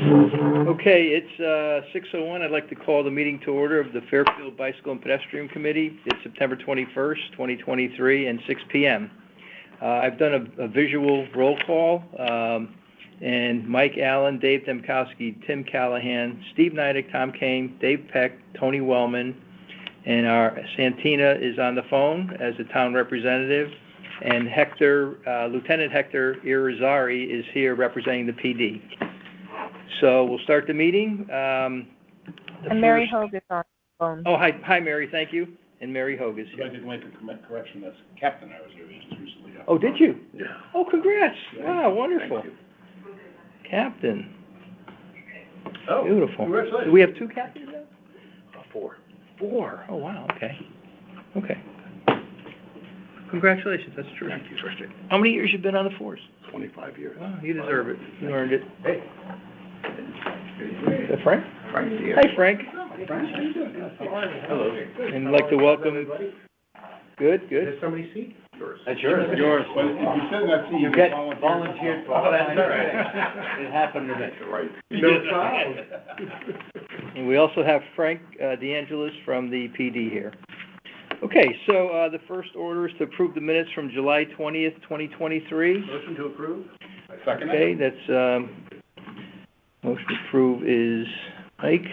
Okay, it's 6:01. I'd like to call the meeting to order of the Fairfield Bicycle and Pedestrian Committee. It's September 21st, 2023, and 6 p.m. I've done a visual roll call, and Mike Allen, Dave Demkowski, Tim Callahan, Steve Neidick, Tom Kane, Dave Peck, Tony Wellman, and our Santina is on the phone as a town representative, and Lieutenant Hector Irizarry is here representing the PD. So we'll start the meeting. And Mary Hogue is on the phone. Oh, hi, Mary. Thank you. And Mary Hogue is here. I did make a correction. That's Captain I was here just recently. Oh, did you? Yeah. Oh, congrats. Yeah. Wow, wonderful. Thank you. Captain. Oh, Beautiful. congratulations. Do we have two captains now? Four. Four. Oh, wow. Okay. Okay. Congratulations. That's true. Thank you. How many years you been on the force? 25 years. Wow, you deserve it. You earned it. Hey. Is that Frank? Frank here. Hi, Frank. Frank, how you doing? Hello. And I'd like to welcome. Good. Is somebody seat? Yours. That's yours. Yours. Well, if you said that seat, You get volunteered for. Oh, that's all right. It happened to me. Right. No problem. And we also have Frank DeAngelis from the PD here. Okay, so the first order is to approve the minutes from July 20th, 2023. Motion to approve. I second it. Okay, that's motion to approve is Mike.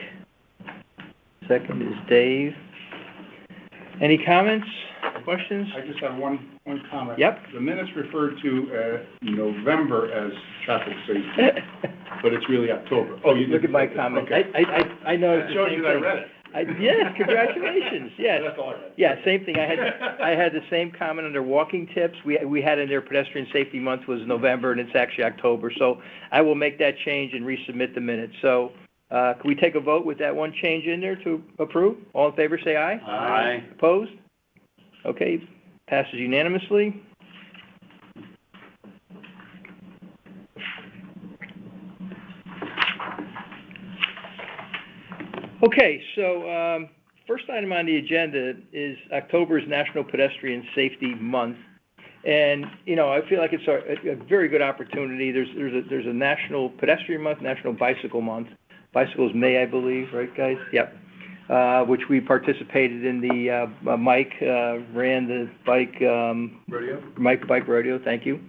Second is Dave. Any comments, questions? I just have one comment. Yep. The minutes refer to November as traffic safety, but it's really October. Oh, you Look at my comment. Okay. I know. It shows you that I read it. Yes, congratulations. Yes. That's all I read. Yeah, same thing. I had the same comment under walking tips. We had in there pedestrian safety month was November, and it's actually October. So I will make that change and resubmit the minutes. So can we take a vote with that one change in there to approve? All in favor, say aye. Aye. Opposed? Okay, passes unanimously. Okay, so first item on the agenda is October's National Pedestrian Safety Month, and I feel like it's a very good opportunity. There's a National Pedestrian Month, National Bicycle Month. Bicycle is May, I believe, right, guys? Yep. Which we participated in the Mike ran the bike Rodeo. Mike bike rodeo. Thank you.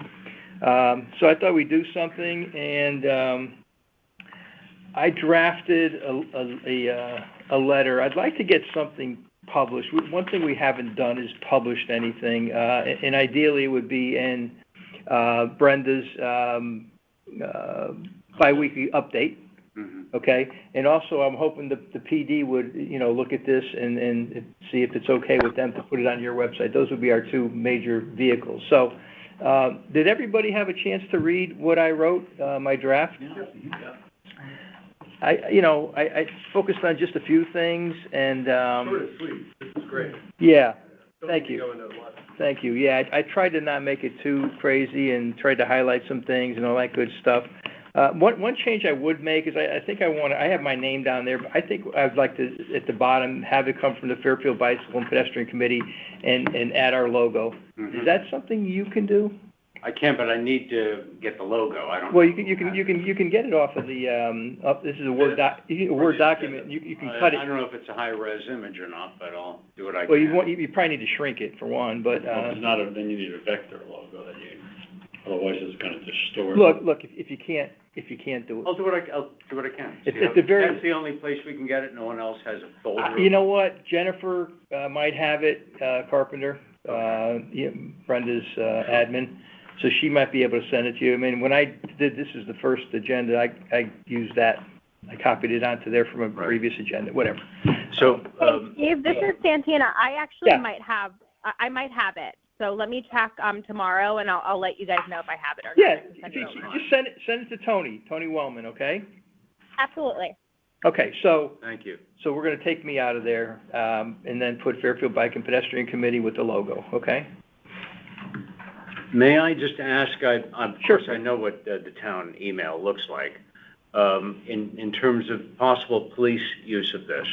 So I thought we'd do something, and I drafted a letter. I'd like to get something published. One thing we haven't done is published anything, and ideally it would be in Brenda's biweekly update. Mm-hmm. Okay, and also I'm hoping the PD would look at this and see if it's okay with them to put it on your website. Those would be our two major vehicles. So, did everybody have a chance to read what I wrote, my draft? Yeah. I focused on just a few things, and Short and sweet. This is great. yeah, thank you. Go into a lot. Thank you. Yeah, I tried to not make it too crazy and tried to highlight some things and all that good stuff. One change I would make is I have my name down there, but I think I'd like to, at the bottom, have it come from the Fairfield Bicycle and Pedestrian Committee and add our logo. Mm-hmm. Is that something you can do? I can, but I need to get the logo. I don't. Well, you can get it off of the this is a Word document. You can cut it. I don't know if it's a high res image or not, but I'll do what I can. Well, you probably need to shrink it for one, but Well, it's not then you need a vector logo that otherwise it's going to distort. Look, if you can't do it. I'll do what I can. That's the only place we can get it. No one else has a folder. You know what? Jennifer might have it, Carpenter, Brenda's admin, so she might be able to send it to you. I mean, when I did this is the first agenda, I used that. I copied it onto there from a previous agenda, whatever. So, Dave, this is Santina. I actually Yeah. might have it. So let me check tomorrow, and I'll let you guys know if I have it or Yeah, not. just send it to Tony Wellman, okay? Absolutely. Okay, so thank you. So we're going to take me out of there, and then put Fairfield Bike and Pedestrian Committee with the logo, okay? May I just ask? Of Sure. course, I know what the town email looks like. In terms of possible police use of this,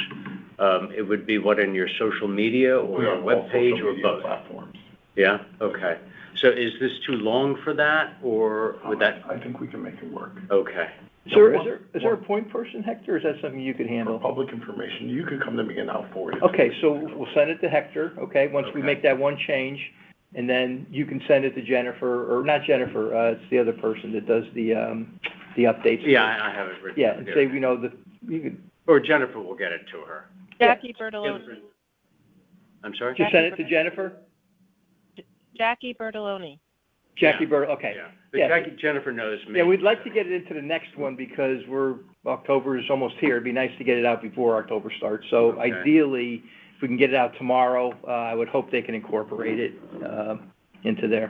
it would be what, in your social media or a web page or both? Platforms. Yeah. Okay. So is this too long for that, or would that? I think we can make it work. Okay. Sir, is there a point person, Hector, or is that something you could For handle? public information, you can come to me and I'll forward it. Okay, so we'll send it to Hector, okay, once we make that one change, and then you can send it to Jennifer, or not Jennifer, it's the other person that does the updates. Yeah, I have it written. Yeah, and say, you could, Or Jennifer will get it to her. Jackie Bertoloni. I'm sorry? just send it to Jennifer? Jackie Bertoloni. Jackie Yeah. okay. Yeah, but Yeah. Jennifer knows me. Yeah, we'd like to get it into the next one because October is almost here. It'd be nice to get it out before October starts. So Okay. ideally, if we can get it out tomorrow, I would hope they can incorporate it, into there.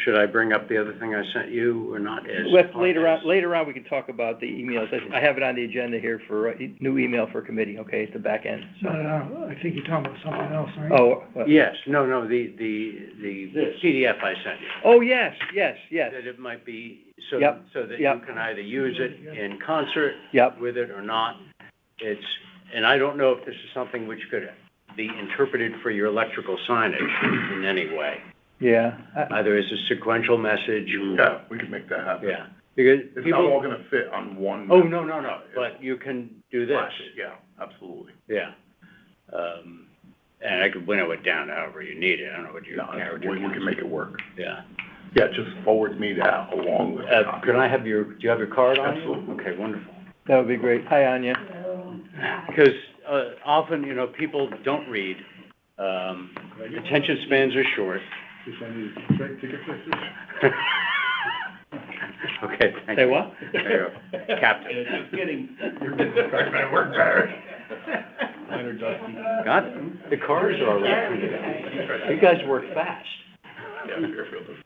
Should I bring up the other thing I sent you or not? Later on, we can talk about the emails. I have it on the agenda here for new email for committee, okay, at the back end, so. I think you're talking about something else, right? Oh, Yes, no, the PDF I sent you. oh, yes. That it might be, so Yep, that yep. you can either use it in concert Yep. with it or not. And I don't know if this is something which could be interpreted for your electrical signage in any way. Yeah. Either as a sequential message. Yeah, we can make that happen. Yeah, because It's not all gonna fit on one. Oh, no, but you can do this. Flash it, yeah, absolutely. Yeah. And I could winnow it down however you need it. I don't know what your No, character. we can make it work. Yeah. Yeah, just forward me that along with the copy. Can I have do you have your card on you? Absolutely. Okay, wonderful. That would be great. Hi, Anya. Because, often, people don't read, attention spans are short. Ticket fixes? Okay, thank Say you. what? There you go. Captain. Just kidding. Your business card might work better. Mine are dusty. Got it. The cars are already printed. You guys work fast. Yeah, Fairfield is.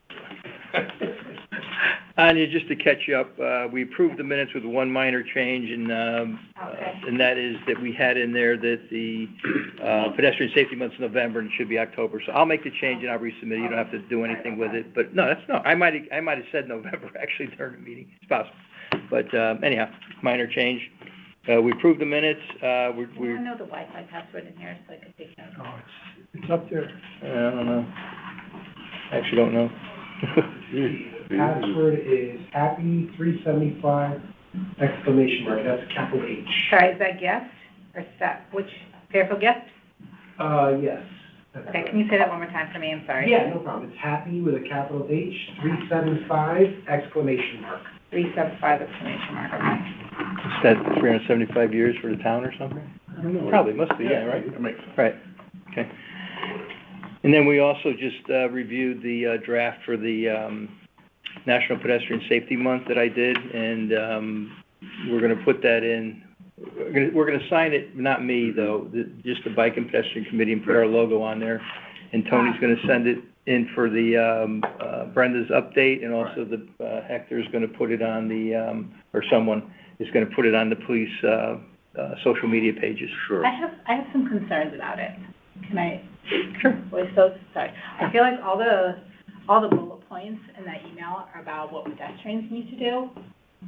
Anya, just to catch you up, we approved the minutes with one minor change, and that is that we had in there that the pedestrian safety month's November and it should be October. So I'll make the change and I'll resubmit. You don't have to do anything with it. But no, I might have said November actually during the meeting. It's possible. But anyhow, minor change. We approved the minutes. I know the Wi-Fi password in here, so I could take it. Oh, it's up there. I don't know. I actually don't know. Password is happy375 exclamation mark, that's capital H. Sorry, is that guest or staff? Which, Fairfield guest? Yes. Okay, can you say that one more time for me? I'm sorry. Yeah, no problem. It's happy with a capital H, 375 exclamation mark. 375 exclamation mark, okay. Is that 375 years for the town or something? I don't know. Probably, must be, yeah, right? That makes sense. Right, okay. And then we also just reviewed the draft for the National Pedestrian Safety Month that I did, and we're gonna put that in. We're gonna sign it, not me though, just the Bike and Pedestrian Committee, and put our logo on there. And Tony's gonna send it in for the Brenda's update, and also the Hector's gonna put it on the or someone is gonna put it on the police social media pages. Sure. I have some concerns about it. Can I? Sure. We're so sorry. I feel like all the bullet points in that email are about what pedestrians need to do.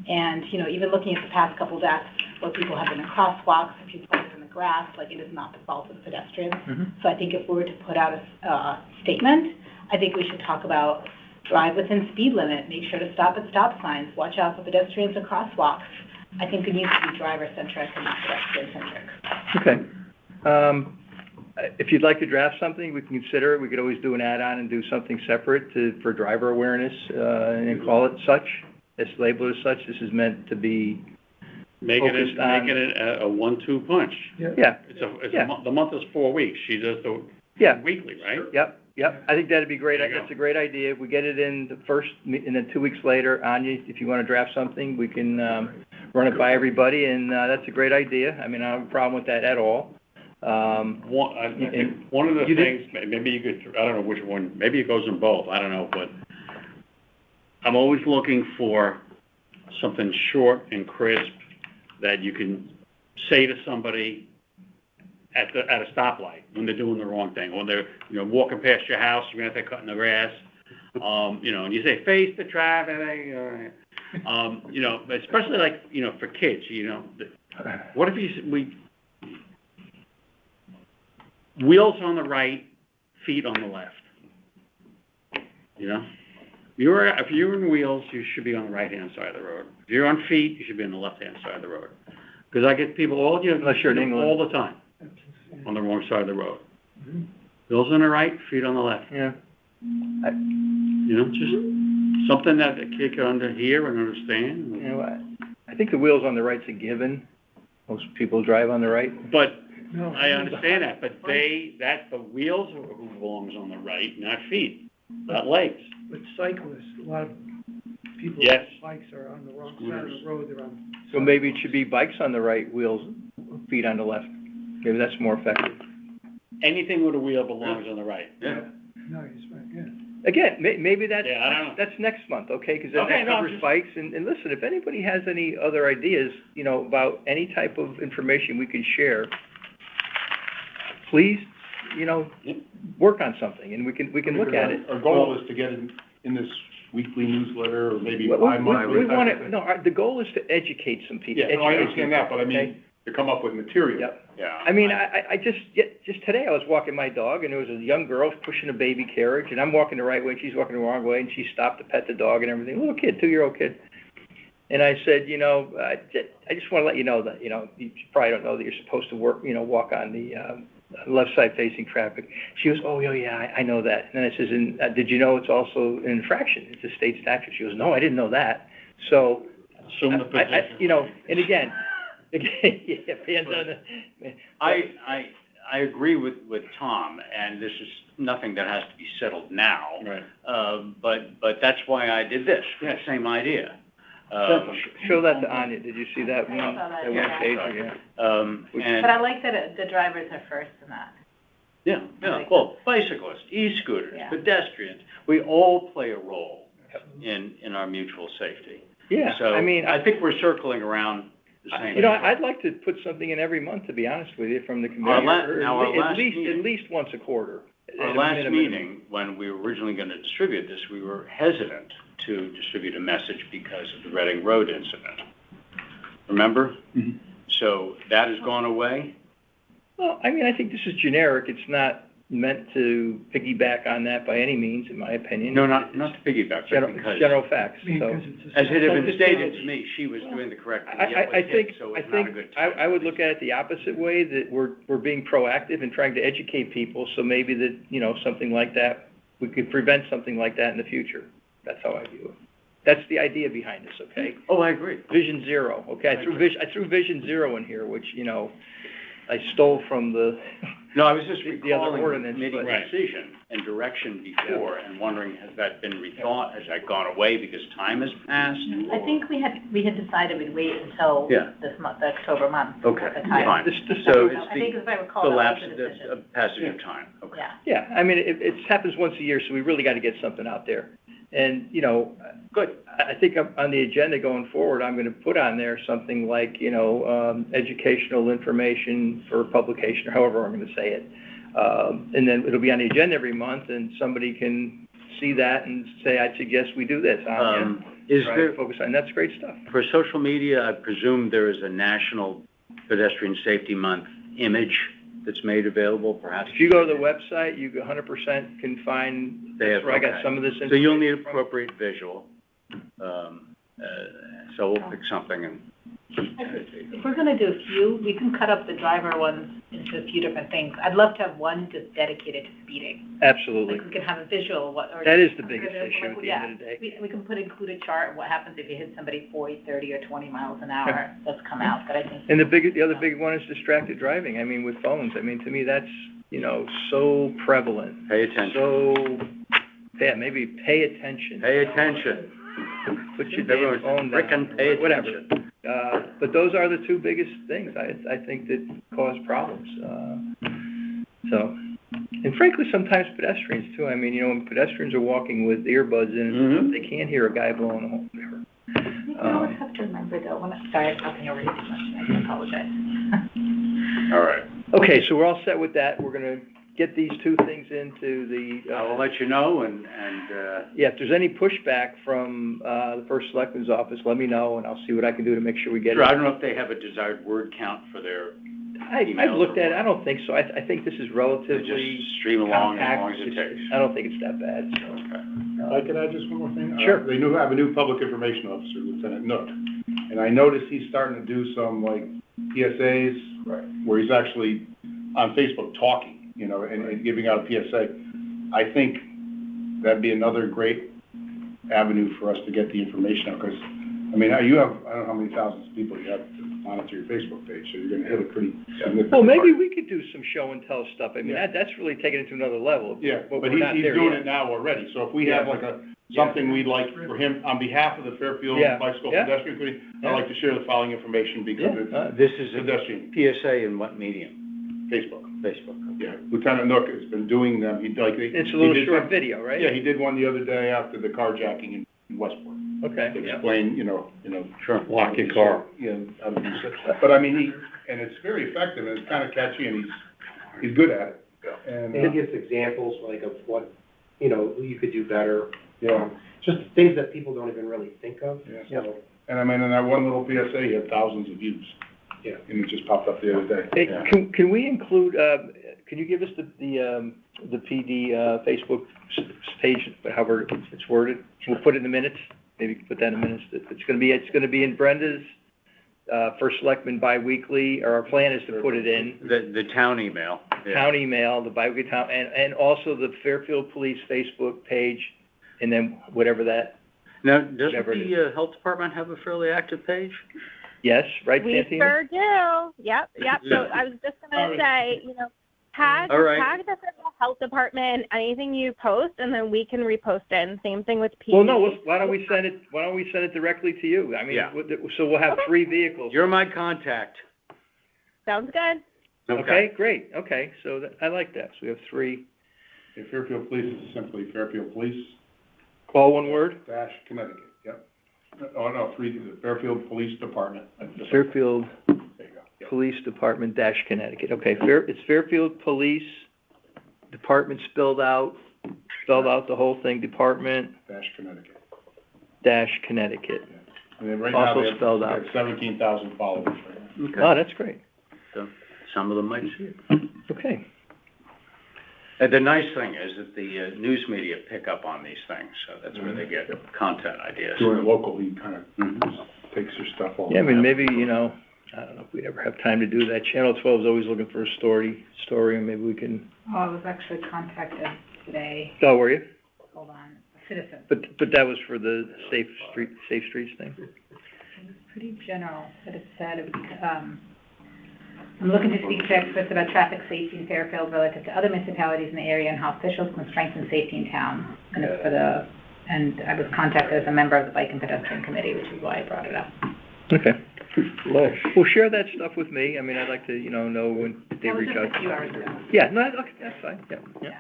And, even looking at the past couple deaths where people have been in crosswalks and people have been in the grass, like, it is not the fault of pedestrians. Mm-hmm. So I think if we were to put out a statement, I think we should talk about drive within speed limit, make sure to stop at stop signs, watch out for pedestrians and crosswalks. I think it needs to be driver-centric and not pedestrian-centric. Okay. If you'd like to draft something, we can consider it. We could always do an add-on and do something separate for driver awareness, and call it such. It's labeled as such. This is meant to be Making focused on. it a 1-2 punch. Yeah, The month is 4 weeks. She does the yeah. weekly, right? Yep. I think that'd be great. There you go. That's a great idea. We get it in the first, and then 2 weeks later, Anya, if you want to draft something, we can run it by everybody, and that's a great idea. I mean, I don't have a problem with that at all. One of the things, maybe you could, I don't know which one, maybe it goes in both, I don't know, but I'm always looking for something short and crisp that you can say to somebody at a stoplight when they're doing the wrong thing, when they're, walking past your house, you're they're cutting the grass, and you say, face the traffic, especially like, for kids, what if wheels on the right, feet on the left, If you're in wheels, you should be on the right-hand side of the road. If you're on feet, you should be on the left-hand side of the road. Because I get people Unless you're in England. all the time on the wrong side of the road. Wheels on the right, feet on the left. Yeah. Just something that a kid can hear and understand. You know, I think the wheels on the right's a given. Most people drive on the right. But I understand that, but the wheels are who belongs on the right, not feet, not legs. With cyclists, a lot of people Yes. with bikes are on the wrong side of the road, they're on. So maybe it should be bikes on the right, wheels, feet on the left. Maybe that's more effective. Anything with a wheel belongs on the right. Yeah. No, he's right, yeah. Again, maybe that's, Yeah, I don't know. that's next month, okay? Because then Okay, that no, I'm covers just- bikes. And listen, if anybody has any other ideas, about any type of information we can share, please, work on something and we can look at it. Our goal is to get it in this weekly newsletter or maybe We bi-monthly. want to, no, the goal is to educate some people. Yeah, no, I educate understand that, but I people, okay? mean, to come up with material. Yep. Yeah. I mean, I just today I was walking my dog and there was a young girl pushing a baby carriage and I'm walking the right way and she's walking the wrong way and she stopped to pet the dog and everything, a little kid, 2-year-old kid. And I said, I just want to let you know that, you probably don't know that you're supposed to walk on the, left side facing traffic. She goes, oh yeah, I know that. And then I says, and did you know it's also an infraction? It's a state statute. She goes, no, I didn't know that. So, Assume the position. and again, yeah, hands on the. I agree with Tom, and this is nothing that has to be settled now. Right. But that's why I did this. Yeah, same idea. Show that to Anya. Did you see that one? I saw that, That yeah. one page, yeah. And But I like that the drivers are first in that. yeah, well, bicyclists, e-scooters, Yeah. pedestrians, we all play a role in our mutual safety. Yeah, So I mean, I think we're circling around the same. I'd like to put something in every month, to be honest with you, from the committee. At least once a quarter. Our at a last minimum. meeting, when we were originally going to distribute this, we were hesitant to distribute a message because of the Reading Road incident. Remember? Mhm. So that has gone away? Well, I mean, I think this is generic. It's not meant to piggyback on that by any means, in my opinion. No, not to piggyback, but because, General facts, so. Because it's a. as it had been Just stated say- to me, she was doing the correct thing, I yet was think, hit, so I it's not a think, good time. I would look at it the opposite way, that we're being proactive and trying to educate people, so maybe that, something like that, we could prevent something like that in the future. That's how I view it. That's the idea behind this, okay? Oh, I agree. Vision Zero, okay? I threw Vision Zero in here, which, I stole from the, No, I was just the other recalling the ordinance, committee but- Right. decision and direction before, and wondering, has that been rethought? Has that gone away because time has passed? I think we had decided we'd wait until Yeah. this month, the October month. Okay, at the time. fine. This- So I think it's if I the recall, that lapse was of the decision. passage of time, okay. Yeah. yeah, I mean, it happens once a year, so we really gotta get something out there. And, Good. I think on the agenda going forward, I'm gonna put on there something like, educational information for publication, or however I'm gonna say it. And then it'll be on the agenda every month, and somebody can see that and say, I suggest we do this. Is Try to there, focus on, that's great stuff. for social media, I presume there is a National Pedestrian Safety Month image that's made available, perhaps? If you go to the website, you 100% can find, They have- that's where I got okay. some of this information. So you'll need from. appropriate visual. So we'll pick something and. If we're gonna do a few, we can cut up the driver ones into a few different things. I'd love to have one just dedicated to speeding. Absolutely. Like, we can have a visual, or. That is the biggest issue at the end of the day. Yeah, we can include a chart of what happens if you hit somebody 40, 30, or 20 miles an hour. That's come out, but I think. And the other big one is distracted driving. I mean, with phones. I mean, to me, that's, so prevalent. Pay attention. So, yeah, maybe pay attention. Pay attention. Put your damn phone down. Frickin' pay Whatever. attention. But those are the two biggest things, I think, that cause problems. And frankly, sometimes pedestrians too. I mean, when pedestrians are walking with earbuds in, Mhm. they can't hear a guy blowing a horn. You always have to remember though, sorry, I'm talking over you too much, I apologize. All right. Okay, so we're all set with that. We're gonna get these two things into the, I will let you know, and yeah, if there's any pushback from, the first selectman's office, let me know, and I'll see what I can do to make sure we get sure, I it. don't know if they have a desired word count for their, I've looked at it, I don't think so. I think this is they relatively just stream along as compact. long as it takes. I don't think it's that bad, so. Okay. I could add just one more thing? Sure. They have a new public information officer, Lieutenant Nook, and I noticed he's starting to do some, like, PSAs, where he's actually on Facebook talking, you know, and giving out a PSA. I think that'd be another great avenue for us to get the information out, because, I mean, you have, I don't know how many thousands of people you have to monitor your Facebook page, so you're gonna hit a pretty significant Well, maybe part. we could do some show and tell stuff. I mean, that's really taking it to another level. Yeah, but we're he's not there doing yet. it now already, so if we have like something we'd like for him, on behalf of the Fairfield Yeah, Bicycle yeah. Pedestrian Committee, Yeah. I'd like to share the following information because it's This is a pedestrian, PSA in what medium? Facebook. Facebook. Yeah, Lieutenant Nook has been doing them, It's a little short video, right? Yeah, he did one the other day after the carjacking in Westport. Okay, To yeah. explain, you know. Sure, lock your car. Yeah, how to do so. But I mean, and it's very effective, and it's kind of catchy, and he's good at it. And, And it gives examples like of what, you know, you could do better. yeah, Just things that people don't even really think of, Yeah. so, and I mean, in that one little PSA, he had thousands of views. Yeah. And it just popped up the other day. Hey, can we include, can you give us the PD, Facebook page, however it's worded? We'll put it in the minutes, maybe put that in the minutes. It's gonna be in Brenda's, First Selectman bi-weekly, or our plan is to put it in. The town email. Yeah. Town email, the bi-weekly town, and also the Fairfield Police Facebook page, and then whatever that, Now, doesn't Whatever it the health department have a fairly active page? yes, right, We Santina? sure do. Yep. So I was just gonna say, you know, tag All right. the Fairfield Health Department, anything you post, and then we can repost it. And same thing with PD. Well, no, why don't we send it directly to you? I mean, Yeah. so we'll have 3 vehicles. You're my contact. Sounds good. Okay, great, okay, so I like that, so we have 3. Okay, Fairfield Police is simply Fairfield Police All one word? dash Connecticut, yep. Oh, no, 3, the Fairfield Police Department. Fairfield There you go. Yep. Police Department dash Connecticut, okay, it's Fairfield Police Department spelled out the whole thing, Department Dash Connecticut. dash Connecticut. And then right now, Also they have spelled out. 17,000 followers right now. Okay. Oh, that's great, So some of them might see it. okay. And the nice thing is that the news media pick up on these things, so that's where they get content ideas. Doing it locally, kind of Mhm. takes your stuff all. Yeah, I mean, maybe, you know, I don't know if we'd ever have time to do that. Channel 12 is always looking for a story, and maybe we can, Oh, I was actually contacted today, oh, were you? hold on, a citizen. But that was for the safe streets thing? It was pretty general, but it said, I'm looking to speak to experts about traffic safety in Fairfield relative to other municipalities in the area and how officials can strengthen safety in town. And it's and I was contacted as a member of the Bike and Pedestrian Committee, which is why I brought it up. Okay. Well, share that stuff with me. I mean, I'd like to, you know when they That was reach just out. a few hours ago. Yeah, no, okay, that's fine, yeah.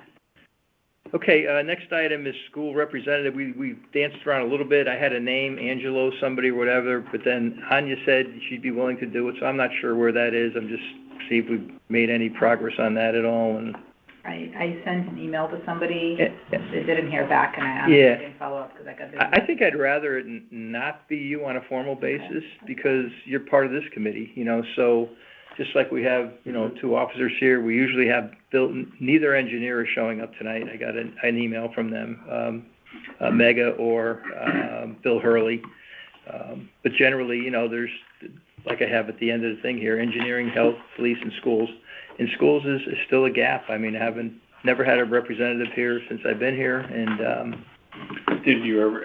Okay, next item is school representative. We danced around a little bit. I had a name, Angelo, somebody, whatever, but then Anya said she'd be willing to do it, so I'm not sure where that is. I'm just see if we've made any progress on that at all, and. I sent an email to somebody, Yeah. they didn't hear back, and I honestly Yeah. didn't follow up because I got busy. I think I'd rather it not be you on a formal basis, because you're part of this committee, so just like we have, 2 officers here, we usually have neither engineer is showing up tonight. I got an email from them, Mega or Bill Hurley. But generally, there's, like I have at the end of the thing here, engineering, health, police, and schools. And schools is still a gap. I mean, never had a representative here since I've been here, and, Did you ever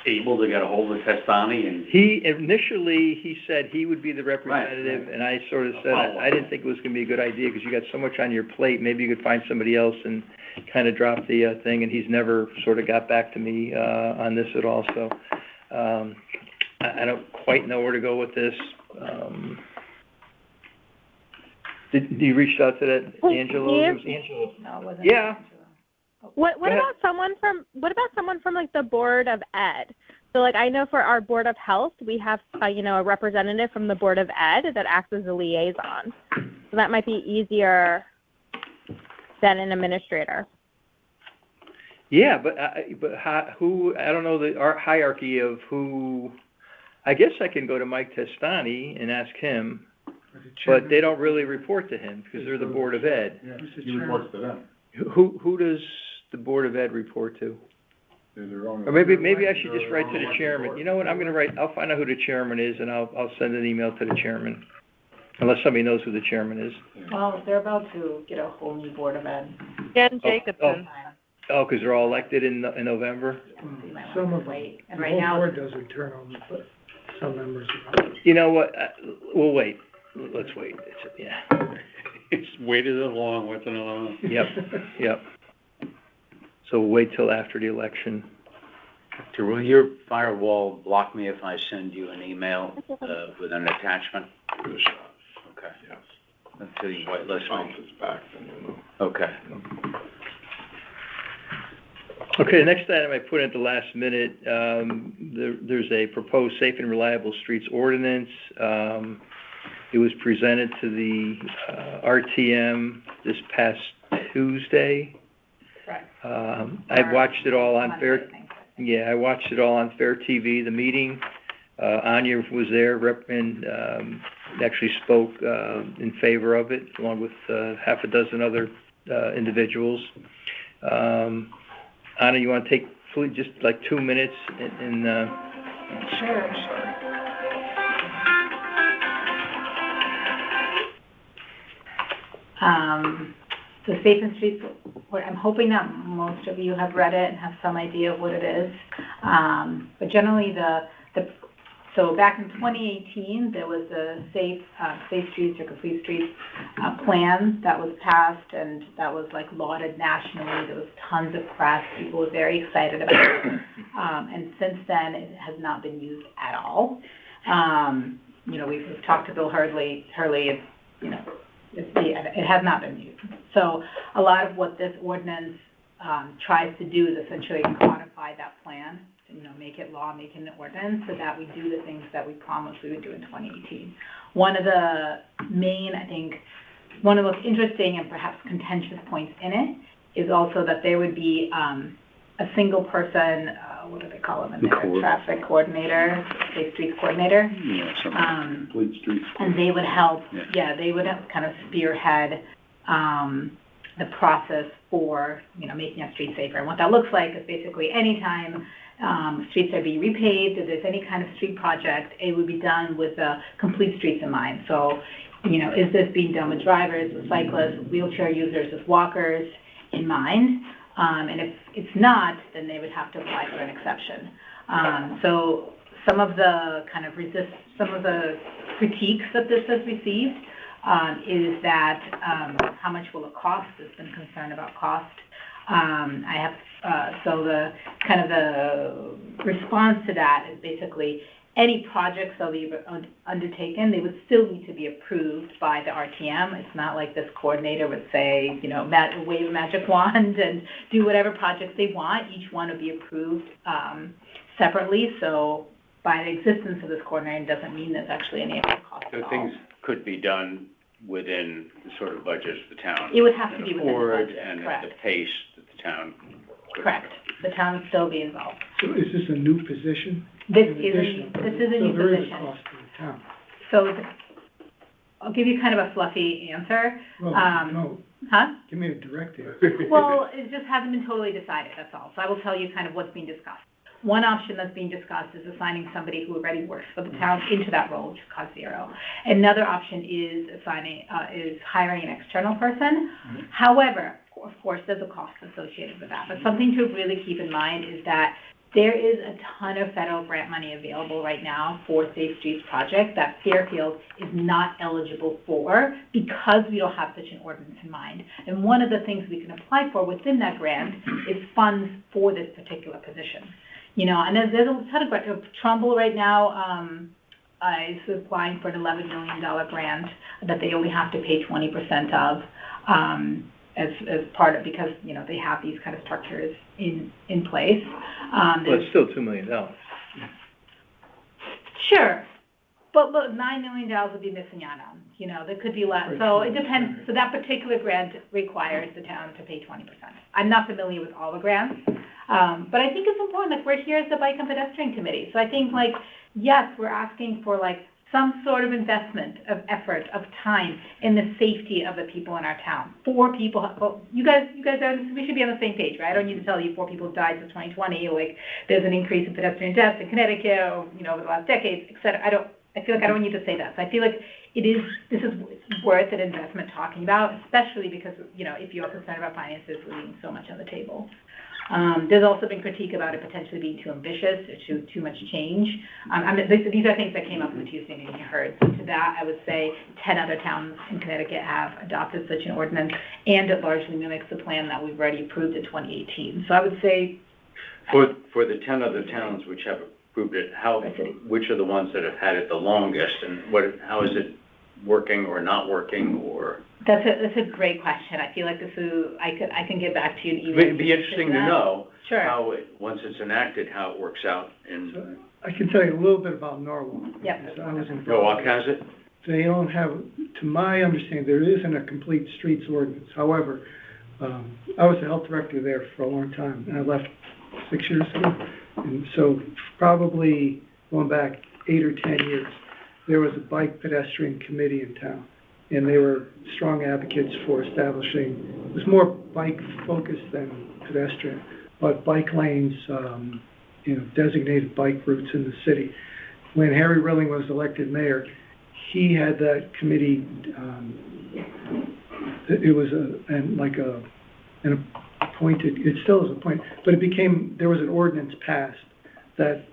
able to get a hold of Testani and? he said he would be the representative, Right. and I sort of said, I didn't think it was gonna be a good idea, because you got so much on your plate, maybe you could find somebody else and kind of drop the, thing, and he's never sort of got back to me, on this at all, so, I don't quite know where to go with this. Did you reach out to that Angelo? Yeah. It was Angelo. No, it wasn't. Yeah. What Go ahead. about someone from like the Board of Ed? So like I know for our Board of Health, we have a representative from the Board of Ed that acts as a liaison. So that might be easier than an administrator. Yeah, but who, I don't know our hierarchy of who, I guess I can go to Mike Testani and ask him, but they don't really report to him because they're the Board of Ed. Yeah, he reports to them. Who does the Board of Ed report to? They're their own. Or maybe I should just write to the chairman. You know what, I'll find out who the chairman is, and I'll send an email to the chairman, unless somebody knows who the chairman is. Well, they're about to get a whole new Board of Ed. Jen Jacobson. Oh, 'cause they're all elected in November? So you might Some want of to wait. And The right whole now, board doesn't turn on, but some members are. You know what, we'll wait. Let's wait. Yeah. It's waited along with another. Yep. So we'll wait till after the election. Victor, will your firewall block me if I send you an email, with an attachment? Give it a shot. Okay. Yes. Until you whitelist Bounce me. it's back, then you'll know. Okay. Okay, the next item I put at the last minute, there's a proposed safe and reliable streets ordinance. It was presented to the RTM this past Tuesday. correct. I watched it all on Fair. Yeah, I watched it all on Fair TV, the meeting. Anya was there, and actually spoke in favor of it, along with half a dozen other individuals. Anna, you want to take just like 2 minutes and Sure. So Safe and Streets, I'm hoping that most of you have read it and have some idea of what it is. But generally so back in 2018, there was a Safe Streets or Complete Streets plan that was passed, and that was like lauded nationally. There was tons of press. People were very excited about it. And since then, it has not been used at all. We've talked to Bill Hurley. It has not been used. So a lot of what this ordinance tries to do is essentially codify that plan, make it law, make it an ordinance, so that we do the things that we promised we would do in 2018. One of the main, I think, one of the most interesting and perhaps contentious points in it is also that there would be a single person, what do they call them in there? Traffic coordinator, safe streets coordinator. Yeah, something. Complete streets. And they would help, they would kind of spearhead the process for, making a street safer. And what that looks like is basically anytime streets are being repaved, if there's any kind of street project, it would be done with complete streets in mind. So, is this being done with drivers, with cyclists, with wheelchair users, with walkers in mind? And if it's not, then they would have to apply for an exception. So some of the some of the critiques that this has received is that how much will it cost? There's been concern about cost. So the response to that is basically any projects that we've undertaken, they would still need to be approved by the RTM. It's not like this coordinator would say, wave a magic wand and do whatever projects they want. Each one would be approved separately. So by the existence of this coordinator doesn't mean there's actually any extra cost at all. So things could be done within the sort of budget of the town. It would have to be within the budget, and correct. at the pace that the town could. Correct. The town would still be involved. So is this a new position? This is a new position. So there is a cost to the town? So I'll give you kind of a fluffy answer. Well, no. Huh? Give me a direct answer. Well, it just hasn't been totally decided, that's all. So I will tell you kind of what's being discussed. One option that's being discussed is assigning somebody who already works for the town into that role, which is cost zero. Another option is hiring an external person. Mm-hmm. However, of course, there's a cost associated with that. But something to really keep in mind is that there is a ton of federal grant money available right now for Safe Streets project that Fairfield is not eligible for because we don't have such an ordinance in mind. And one of the things we can apply for within that grant is funds for this particular position. And there's a ton of grant. Trumbull right now is applying for an $11 million grant that they only have to pay 20% of as part of, because, they have these kind of structures in place. Well, it's still $2 million. Sure. But look, $9 million would be missing out on. There could be less. So it depends. So that particular grant requires the town to pay 20%. I'm not familiar with all the grants. But I think it's important, we're here as the Bike and Pedestrian Committee. So I think, yes, we're asking for, some sort of investment of effort, of time in the safety of the people in our town. 4 people, well, you guys we should be on the same page, right? I don't need to tell you 4 people have died since 2020, like there's an increase in pedestrian deaths in Connecticut, or, over the last decades, et cetera. I feel like I don't need to say that. So I feel like this is worth an investment talking about, especially because, if you're concerned about finances, we're leaving so much on the table. There's also been critique about it potentially being too ambitious or too much change. These are things that came up in the Tuesday meeting you heard. So to that, I would say 10 other towns in Connecticut have adopted such an ordinance, and it largely mimics the plan that we've already approved in 2018. So I would say... For the 10 other towns which have approved it, which are the ones that have had it the longest, and how is it working or not working, or... That's a great question. I feel like I can get back to you in email. It'd be interesting to know Sure. how once it's enacted, how it works out. So I can tell you a little bit about Norwalk. Yep. Because I was involved. Norwalk has it? They don't have, to my understanding, there isn't a complete streets ordinance. However, I was the health director there for a long time, and I left 6 years ago. And so probably going back 8 or 10 years, there was a bike pedestrian committee in town, and they were strong advocates for establishing, it was more bike focused than pedestrian, but bike lanes, designated bike routes in the city. When Harry Rilling was elected mayor, he had that committee, it was an appointed, it still is appointed, but there was an ordinance passed that,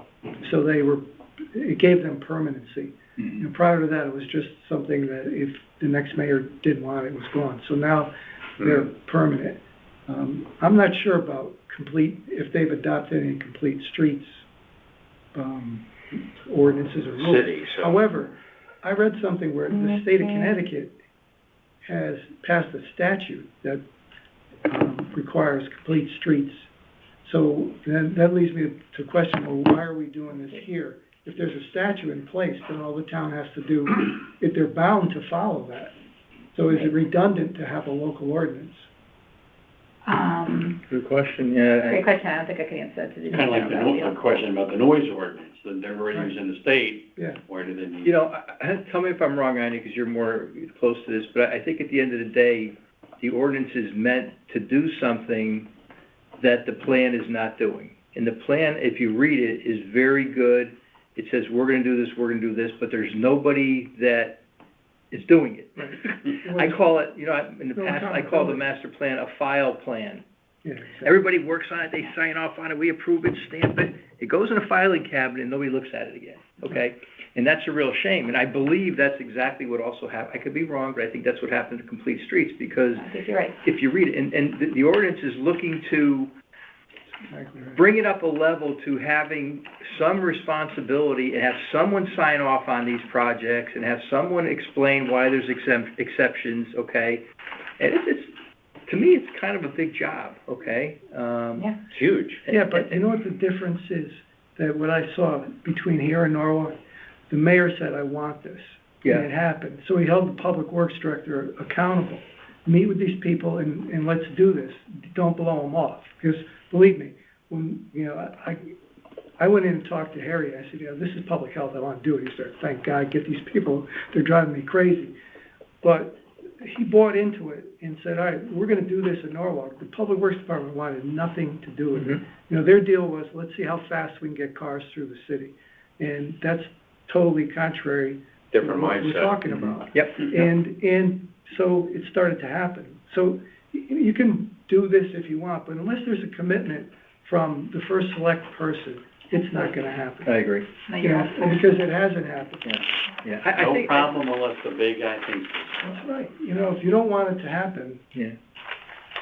so it gave them permanency. Mm-hmm. And prior to that, it was just something that if the next mayor didn't want it, was gone. So now they're permanent. I'm not sure about if they've adopted any complete streets ordinances or rules. City, so. However, I read something where the state of Connecticut has passed a statute that requires complete streets. So then that leads me to question, well, why are we doing this here? If there's a statute in place, then all the town has to do, if they're bound to follow that. So is it redundant to have a local ordinance? Good question, yeah. Great question. I don't think I can answer that to the Kind of like the question about the noise ordinance, that they're already using the state. Yeah. Where do they need? Tell me if I'm wrong, Andy, because you're more close to this, but I think at the end of the day, the ordinance is meant to do something that the plan is not doing. And the plan, if you read it, is very good. It says, we're going to do this, we're going to do this, but there's nobody that is doing it. I call it, in the past, I call the master plan a file plan. Yeah, exactly. Everybody works on it, they sign off on it, we approve it, stamp it. It goes in a filing cabinet and nobody looks at it again, okay? And that's a real shame. And I believe that's exactly what also happened. I could be wrong, but I think that's what happened to Complete Streets, because I think you're right. if you read it, and the ordinance is looking to bring it up a level to having some responsibility and have someone sign off on these projects and have someone explain why there's exceptions, okay? And to me, it's kind of a big job, okay? Yeah. It's huge. Yeah, but you know what the difference is? That what I saw between here and Norwalk, the mayor said, I want this. Yeah. And it happened. So he held the public works director accountable. Meet with these people and let's do this. Don't blow them off. Because believe me, when, I went in and talked to Harry. I said, this is public health. I want to do it. He said, thank God, get these people. They're driving me crazy. But he bought into it and said, all right, we're going to do this in Norwalk. The Public Works Department wanted nothing to do with it. Their deal was, let's see how fast we can get cars through the city. And that's totally contrary to what we're talking about. Yep. And so it started to happen. So you can do this if you want, but unless there's a commitment from the first select person, it's not going to happen. I agree. Because it hasn't happened. Yeah. No problem unless the big guy thinks. That's right. If you don't want it to happen. Yeah.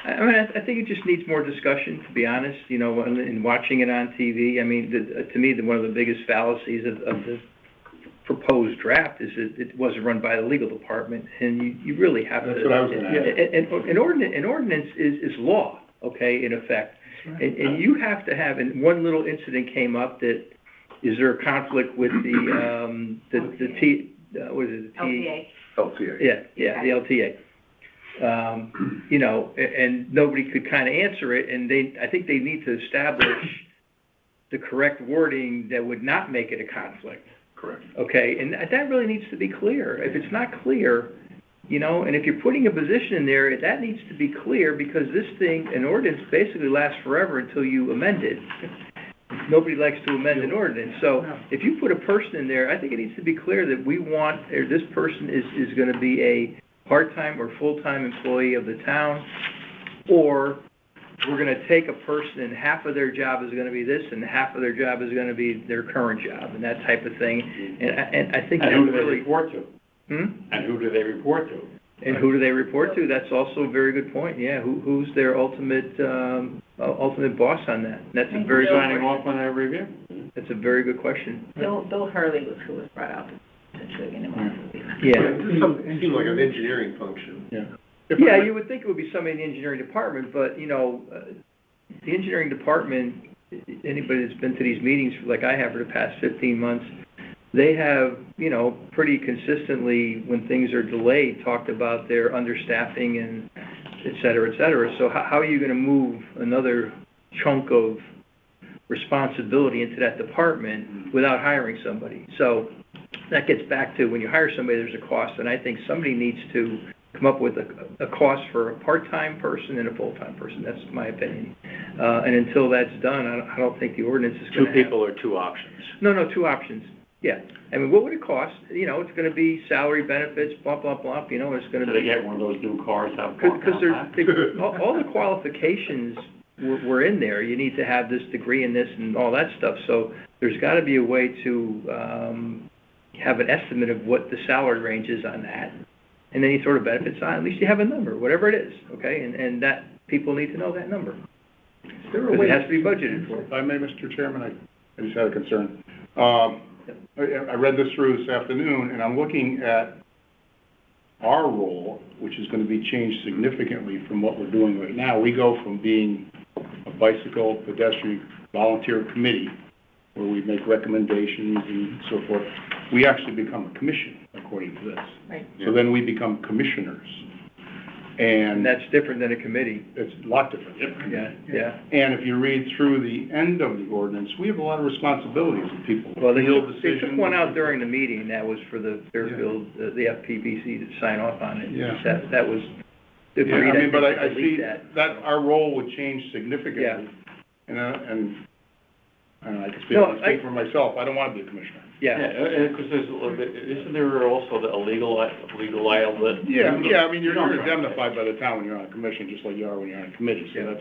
I think it just needs more discussion, to be honest, in watching it on TV. To me, one of the biggest fallacies of the proposed draft is that it wasn't run by the legal department, and you really have to. That's what I was going to ask. An ordinance is law, okay, in effect. Right. And you have to have, and one little incident came up that, is there a conflict with the LTA. LTA. Yeah, the LTA. And nobody could kind of answer it, and I think they need to establish the correct wording that would not make it a conflict. Correct. Okay, and that really needs to be clear. If it's not clear, you know, and if you're putting a position in there, that needs to be clear, because this thing, an ordinance basically lasts forever until you amend it. Nobody likes to amend an ordinance, so if you put a person in there, I think it needs to be clear that we want, or this person is gonna be a part-time or full-time employee of the town, or we're gonna take a person and half of their job is gonna be this, and half of their job is gonna be their current job, and that type of thing, and I think that And who do they really... report to? And who do they report to? And who do they report to? That's also a very good point, yeah, who's their ultimate boss on that? That's a very good Signing question. off on that review? That's a very good question. Bill Hurley was who was brought out to get him on. Yeah. It seems like an engineering function. Yeah. Yeah, you would think it would be somebody in the engineering department, but, you know, the engineering department, anybody that's been to these meetings, like I have for the past 15 months, they have, you know, pretty consistently, when things are delayed, talked about their understaffing and et cetera, et cetera. So how are you gonna move another chunk of responsibility into that department without hiring somebody? So that gets back to, when you hire somebody, there's a cost, and I think somebody needs to come up with a cost for a part-time person and a full-time person. That's my opinion. And until that's done, I don't think the ordinance is gonna Two people or two options? No, two options. Yeah. I mean, what would it cost? You know, it's gonna be salary, benefits, blah, blah, blah, you know, it's gonna Do they be... get one of those new cars out? Because all the qualifications were in there. You need to have this degree in this and all that stuff. So there's gotta be a way to have an estimate of what the salary range is on that. And any sort of benefits on, at least you have a number, whatever it is, okay? And that, people need to know that number. Because it has to be budgeted for. If I may, Mr. Chairman, I just had a concern. I read this through this afternoon, and I'm looking at our role, which is gonna be changed significantly from what we're doing right now. We go from being a bicycle pedestrian volunteer committee, where we make recommendations and so forth. We actually become a commission, according to this. Right. So then we become commissioners. And that's different than a committee. It's a lot different. Yeah. And if you read through the end of the ordinance, we have a lot of responsibilities of people. Well, they Field took decisions. one out during the meeting, that was for the Fairfield, the FPBC to sign off on it. Yeah. That was Yeah, agreed. I mean, but I delete see that our role would change significantly. Yeah. And I can No, speak for myself, I don't want to be a commissioner. Yeah. Because there's a little bit, isn't there also a legal aisle that? Yeah, I mean, you're indemnified by the town when you're on a commission, just like you are when you're on a committee, so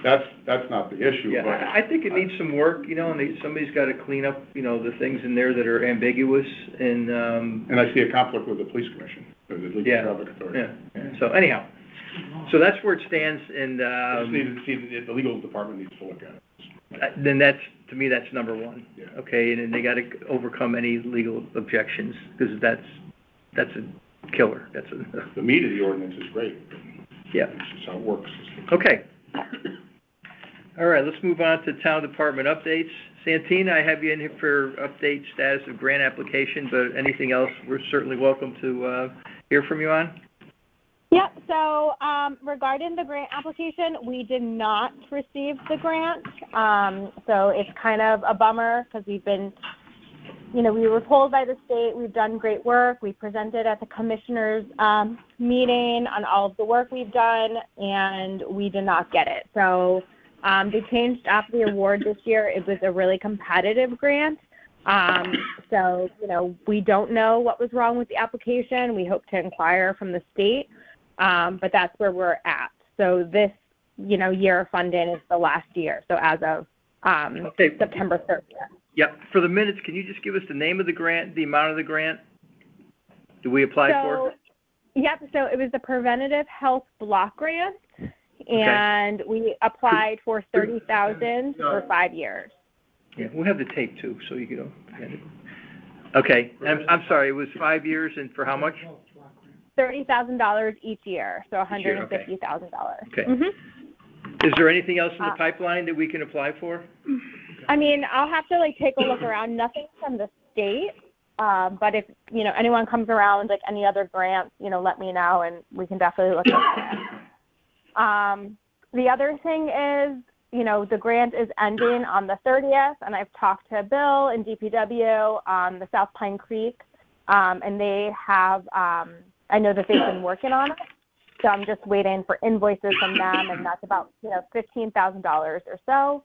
that's not the issue, but. Yeah, I think it needs some work, you know, and somebody's got to clean up, you know, the things in there that are ambiguous and, And I see a conflict with the police commission, or the legal Yeah. traffic authority. yeah. So anyhow, so that's where it stands, and, I just need to see, the legal department needs to look at it. then that's, to me, that's number one. Yeah. Okay, and then they got to overcome any legal objections, because that's a killer. That's a, The meat of the ordinance is great, yeah. it's just how it works. Okay. All right, let's move on to town department updates. Santina, I have you in here for update status of grant application, but anything else, we're certainly welcome to hear from you on. Yep, so regarding the grant application, we did not receive the grant. So it's kind of a bummer because we've been, you know, we were told by the state we've done great work. We presented at the commissioners' meeting on all of the work we've done, and we did not get it. So they changed up the award this year. It was a really competitive grant. So, you know, we don't know what was wrong with the application. We hope to inquire from the state. But that's where we're at. So this, you know, year of funding is the last year. So as of September 30th. Yep. For the minutes, can you just give us the name of the grant, the amount of the grant? Do we apply for? Yep. So it was the Preventative Health Block Grant, and we applied for $30,000 for 5 years. Yeah, we'll have the tape too, so you can. Okay. I'm sorry. It was 5 years, and for how much? $30,000 each year, so $150,000. Okay. Is there anything else in the pipeline that we can apply for? I mean, I'll have to take a look around. Nothing from the state, but if you know anyone comes around any other grants, let me know and we can definitely look at it. The other thing is, the grant is ending on the 30th, and I've talked to Bill and DPW on the South Pine Creek, and they have, I know that they've been working on it, so I'm just waiting for invoices from them, and that's about, $15,000 or so.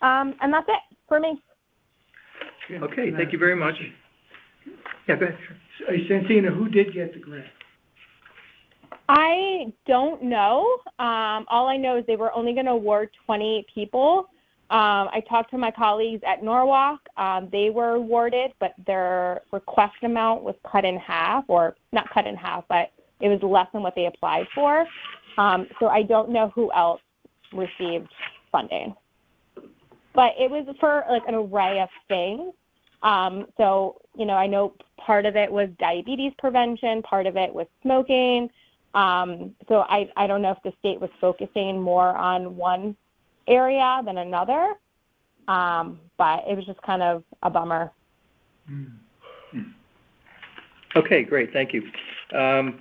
And that's it for me. Okay, thank you very much. Yeah, go ahead. Santina, who did get the grant? I don't know. All I know is they were only going to award 20 people. I talked to my colleagues at Norwalk. They were awarded, but their request amount was cut in half, or not cut in half, but it was less than what they applied for. So I don't know who else received funding. But it was for an array of things. So, I know part of it was diabetes prevention, part of it was smoking. So I don't know if the state was focusing more on one area than another, but it was just kind of a bummer. Okay, great, thank you. So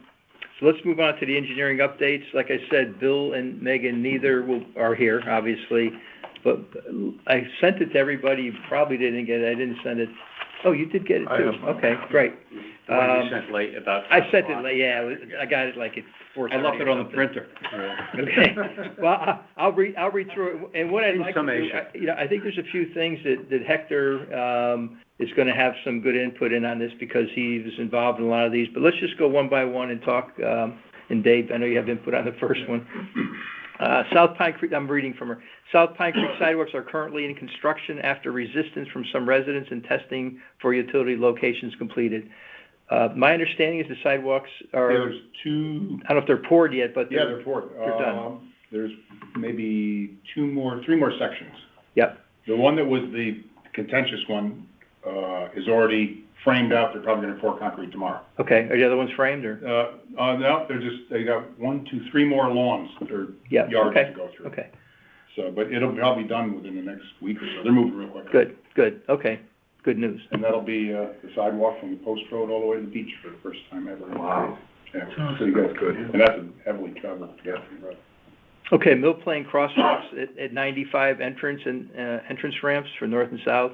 let's move on to the engineering updates. Like I said, Bill and Megan, neither are here, obviously, but I sent it to everybody. You probably didn't get it. I didn't send it. Oh, you did get it too. Okay, great. You sent late about. I sent it late. Yeah, I got it like at 4:30. I left it on the printer. Okay. Well, I'll read through it. And what I'd like to do, I think there's a few things that Hector is going to have some good input in on this because he was involved in a lot of these. But let's just go one by one and talk. And Dave, I know you have input on the first one. South Pine Creek, I'm reading from her. South Pine Creek sidewalks are currently in construction after resistance from some residents and testing for utility locations completed. My understanding is the sidewalks are... There's two... I don't know if they're poured yet, but they're poured. They're done. There's maybe three more sections. Yep. The one that was the contentious one is already framed out. They're probably going to pour concrete tomorrow. Okay. Are the other ones framed or? No, they got 3 more lawns or yards to go through. Okay. So, but it'll probably be done within the next week or so. They're moving real quick. Good. Okay. Good news. And that'll be the sidewalk from the post road all the way to the beach for the first time ever. Wow. Yeah, so you guys good. And that's a heavily traveled road. Okay, Mill Plain crosswalks at 95 entrance ramps for north and south.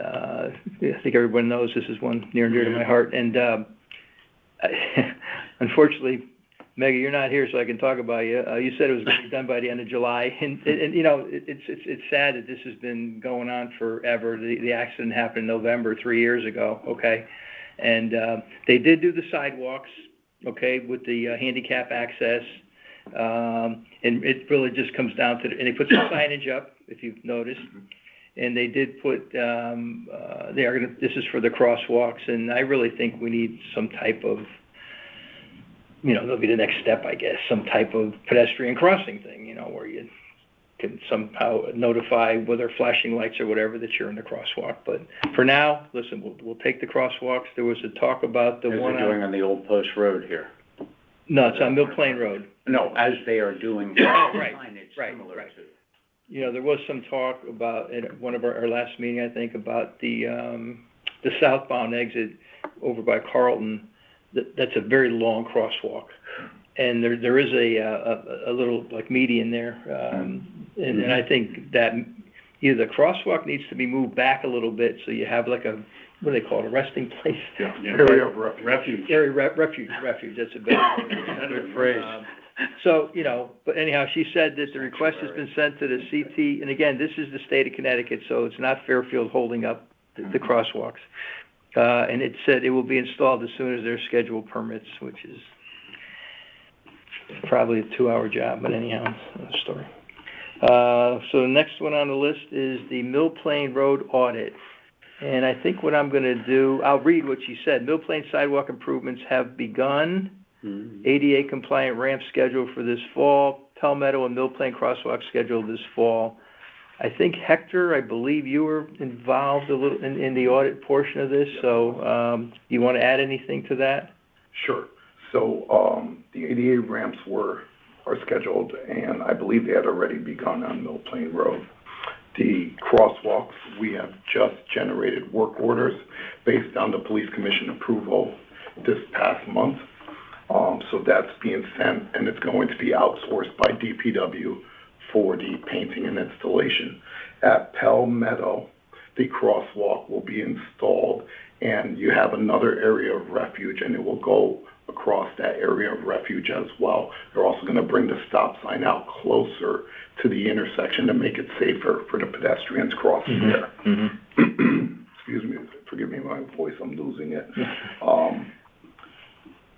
I think everyone knows this is one near and dear to my heart. And unfortunately, Meggie, you're not here, so I can talk about you. You said it was going to be done by the end of July, and it's sad that this has been going on forever. The accident happened in November 3 years ago. Okay, and they did do the sidewalks. Okay, with the handicap access, and it really just comes down to and they put some signage up, if you've noticed. And they did put, this is for the crosswalks, and I really think we need some type of, that'll be the next step, I guess, some type of pedestrian crossing thing, where you can somehow notify whether flashing lights or whatever that you're in the crosswalk. But for now, listen, we'll take the crosswalks. There was a talk about the one doing on the Old Post Road here. No, it's on Mill Plain Road. No, as they are doing signage similar to. There was some talk about at one of our last meeting, I think, about the southbound exit over by Carlton. That's a very long crosswalk, and there is a little like median there, and I think that either the crosswalk needs to be moved back a little bit so you have like a what do they call it, a resting place? Yeah. Area of refuge. Refuge. That's a better phrase. So, but anyhow, she said that the request has been sent to the CT, and again, this is the state of Connecticut, so it's not Fairfield holding up the crosswalks. And it said it will be installed as soon as their schedule permits, which is probably a 2-hour job, but anyhow, it's another story. So the next one on the list is the Mill Plain Road audit. And I think what I'm going to do, I'll read what she said. Mill Plain sidewalk improvements have begun. ADA compliant ramp scheduled for this fall. Palmetto and Mill Plain crosswalk scheduled this fall. I think Hector, I believe you were involved a little in the audit portion of this. So, do you want to add anything to that? Sure. So, the ADA ramps are scheduled, and I believe they had already begun on Mill Plain Road. The crosswalks, we have just generated work orders based on the police commission approval this past month. So that's being sent, and it's going to be outsourced by DPW for the painting and installation. At Palmetto, the crosswalk will be installed, and you have another area of refuge, and it will go across that area of refuge as well. They're also going to bring the stop sign out closer to the intersection to make it safer for the pedestrians crossing there. Excuse me, forgive me my voice, I'm losing it.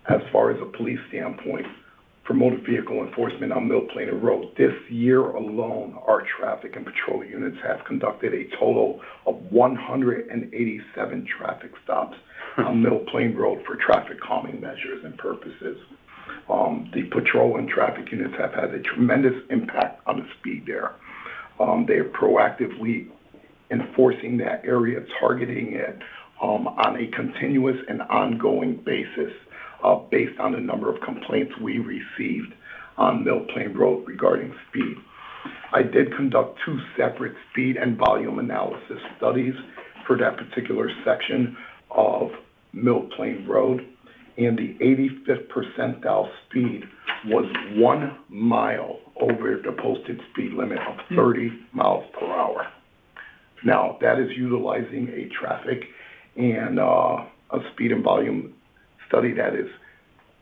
As far as a police standpoint, for motor vehicle enforcement on Mill Plain Road, this year alone, our traffic and patrol units have conducted a total of 187 traffic stops on Mill Plain Road for traffic calming measures and purposes. The patrol and traffic units have had a tremendous impact on the speed there. They are proactively enforcing that area, targeting it on a continuous and ongoing basis, based on the number of complaints we received on Mill Plain Road regarding speed. I did conduct 2 separate speed and volume analysis studies for that particular section of Mill Plain Road, and the 85th percentile speed was 1 mile over the posted speed limit of 30 miles per hour. Now, that is utilizing a traffic and a speed and volume study that is,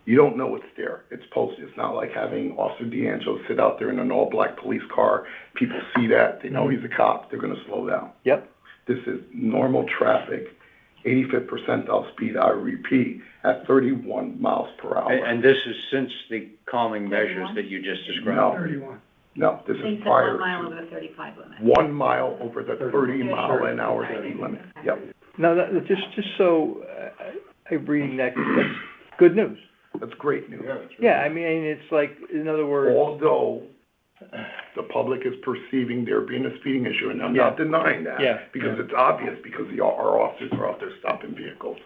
you don't know it's there. It's posted. It's not like having Officer D'Angelo sit out there in an all-black police car. People see that. They know he's a cop. They're going to slow down. Yep. This is normal traffic, 85th percentile speed, I repeat, at 31 miles per hour. And this is since the calming measures that you just described? No. 31. No, this They is said prior 1 mile to over the 35 limit. 1 mile over the 30 mile an hour speed limit. Yep. Now, just so I'm reading that, that's good news. That's great news. Yeah, I mean, it's like, in other words. Although the public is perceiving there being a speeding issue, and I'm not denying that. Yeah. Because it's obvious, because our officers are out there stopping vehicles.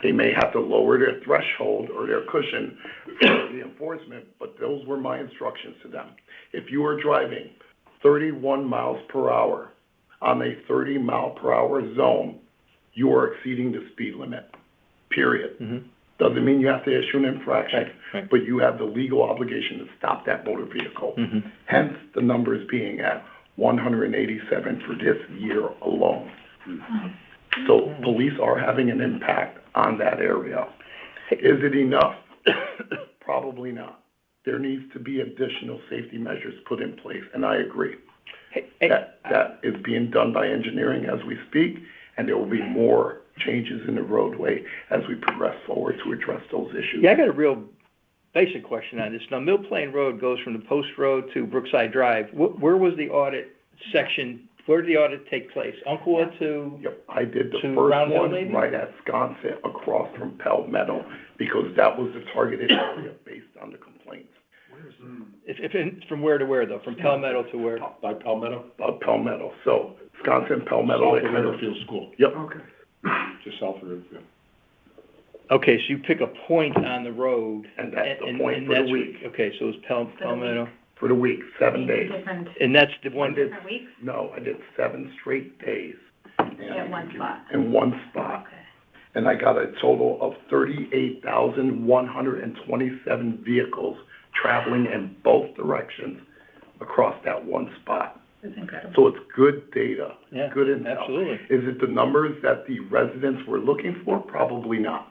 They may have to lower their threshold or their cushion for the enforcement, but those were my instructions to them. If you are driving 31 miles per hour on a 30 mile per hour zone, you are exceeding the speed limit, period. Doesn't mean you have to issue an infraction, Right. but you have the legal obligation to stop that motor vehicle. Hence, the numbers being at 187 for this year alone. So police are having an impact on that area. Is it enough? Probably not. There needs to be additional safety measures put in place, and I agree. That is being done by engineering as we speak, and there will be more changes in the roadway as we progress forward to address those issues. Yeah, I got a real basic question on this. Now, Mill Plain Road goes from the Post Road to Brookside Drive. Where was the audit section? Where did the audit take place? Umpqua to? Yep, I did the to first Roundhill, one maybe? right at Sconset across from Palmetto, because that was the targeted area based on the complaints. From where to where, though? From Palmetto to where? By Palmetto? Palmetto. So Sconset and Palmetto. South of Riverfield School. Yep. Okay. Just south of Riverfield. Okay, so you pick a point on the road. And that's the point for the week. Okay, so it's Palmetto. For the week, 7 days. Different, And that's the one. different weeks No, I did 7 straight days. at one spot. In one spot. Okay. And I got a total of 38,127 vehicles traveling in both directions across that one spot. That's incredible. So it's good data, Yeah, good intel. absolutely. Is it the numbers that the residents were looking for? Probably not.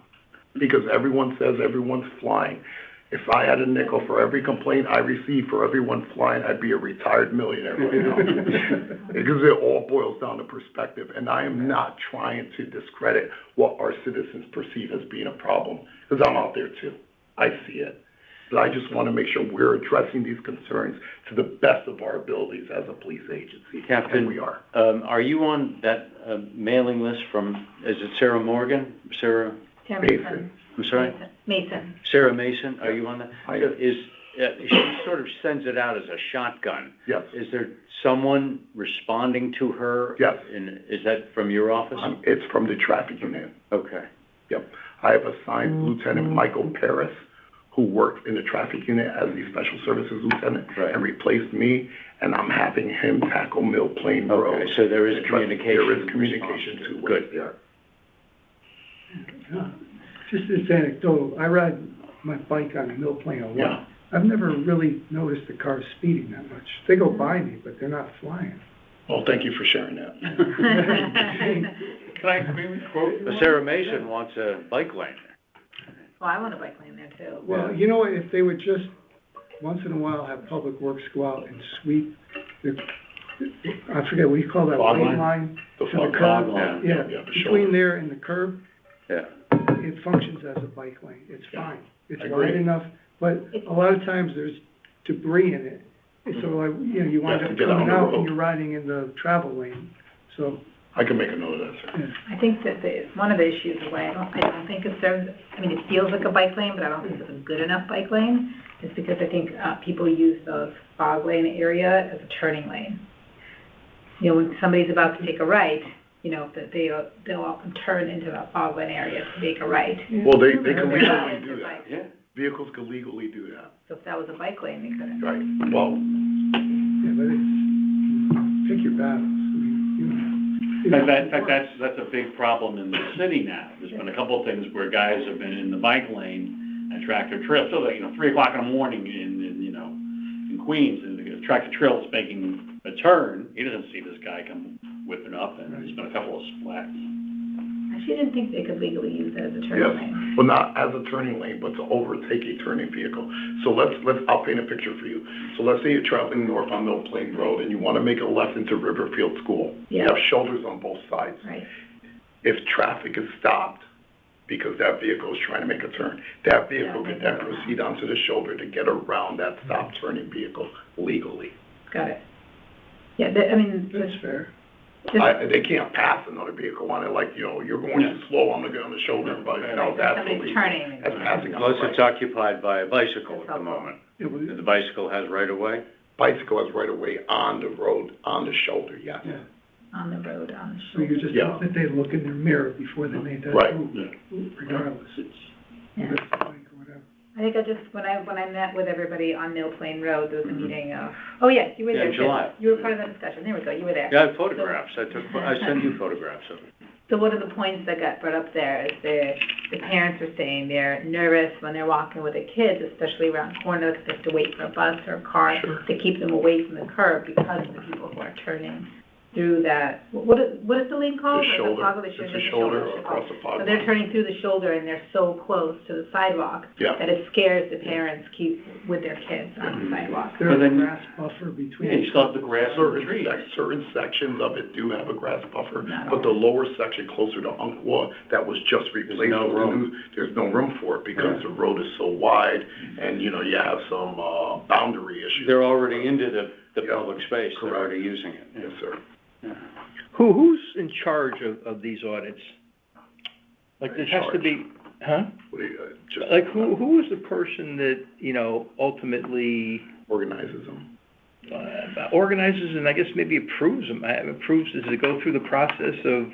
Because everyone says everyone's flying. If I had a nickel for every complaint I received for everyone flying, I'd be a retired millionaire right now. Because it all boils down to perspective. And I am not trying to discredit what our citizens perceive as being a problem, because I'm out there too. I see it. But I just want to make sure we're addressing these concerns to the best of our abilities as a police agency. Captain, And we are. Are you on that mailing list from, is it Sarah Morgan? Sarah? Mason. I'm sorry? Mason. Sarah Mason, are you on that? I So am. she sort of sends it out as a shotgun. Yes. Is there someone responding to her? Yes. And is that from your office? It's from the traffic unit. Okay. Yep. I have assigned Lieutenant Michael Paris, who worked in the traffic unit as the Special Services Lieutenant, Right. and replaced me, and I'm having him tackle Mill Plain Road. Okay, so there is And communication. There is communication response. too. Good. Yeah. Just this anecdotal, I ride my bike on Mill Plain a lot. Yeah. I've never really noticed the cars speeding that much. They go by me, but they're not flying. Well, thank you for sharing that. Can I maybe quote? Sarah Mason wants a bike lane there. Well, I want a bike lane there too. Well, you know what, if they would just, once in a while, have Public Works go out and sweep the, I forget, what do you call that, Fog white line? line? The to the fog curb? line. Yeah, Yeah, the between shoulder. there and the curb, Yeah. it functions as a bike lane, it's fine. It's I agree. wide enough, but a lot of times there's debris in it. So like, you know, you wind Yeah, up to get on coming the out road. and you're riding in the travel lane, so, I can make a note of that, sir. yeah. I think that one of the issues is why I don't think it serves, I mean, it feels like a bike lane, but I don't think it's a good enough bike lane, is because I think, people use the fog lane area as a turning lane. You know, when somebody's about to take a right, you know, that they'll often turn into that fog lane area to make a right. Well, they can They're not legally into do that. bike. Yeah. Vehicles can legally do that. So if that was a bike lane, they couldn't. Right. Well, Yeah, but it's, pick your battles, I mean, you know. In fact, that's a big problem in the city now. There's been a couple of things where guys have been in the bike lane and tractor trail, so that, 3 o'clock in the morning in Queens, and the tractor trail is making a turn, he doesn't see this guy come whipping up, and there's been a couple of splats. I actually didn't think they could legally use it as a turning yes, lane. well, not as a turning lane, but to overtake a turning vehicle. So I'll paint a picture for you. So let's say you're traveling north on Mill Plain Road and you want to make a left into Riverfield School. You Yeah. have shoulders on both sides. Right. If traffic is stopped because that vehicle is trying to make a turn, that vehicle could then proceed onto the shoulder to get around that stopped turning vehicle legally. Got it. Yeah, I mean, That's fair. They can't pass another vehicle on it, like, you're going too slow, I'm gonna get on the shoulder, but, that's somebody's illegal. turning. That's passing on the Unless it's right. occupied by a bicycle at the moment. Yeah, well, The bicycle has right of way? Bicycle has right of way on the road, on the shoulder, yes. yeah. On the road, on the So you shoulder. just Yeah. hope that they look in their mirror before they made that Right. move, regardless. Yeah. That's the bike or whatever. I think when I met with everybody on Mill Plain Road, there was a meeting of, oh yes, you were Yeah, there in too. July. You were part of that discussion, there we go, you were there. Yeah, I have photographs. I send you photographs of it. So one of the points that got brought up there is the parents are saying they're nervous when they're walking with their kids, especially around corners, because they have to wait for a bus or a car Sure. to keep them away from the curb because of the people who are turning through that, what is the lane called? The Or shoulder, fog- it's should a be the shoulder shoulder. across the fog So they're line. turning through the shoulder and they're so close to the sidewalk Yeah. that it scares the parents keep with their kids on the sidewalk. There's a then- grass buffer between. Yeah, you still have the grass and the trees. Certain sections of it do have a grass buffer, Not but the all. lower section closer to Umpqua, that was just replaced. no with the room. new- There's no room for it because the road is so wide and, you have some, boundary issues. They're already into the Yeah, public space. They're correct. already using it. Yes, sir. Who's in charge of these audits? Like, there has to be, huh? What do you, just. Like, who is the person that, ultimately, Organizes them. organizes and I guess maybe approves them? Does it go through the process of,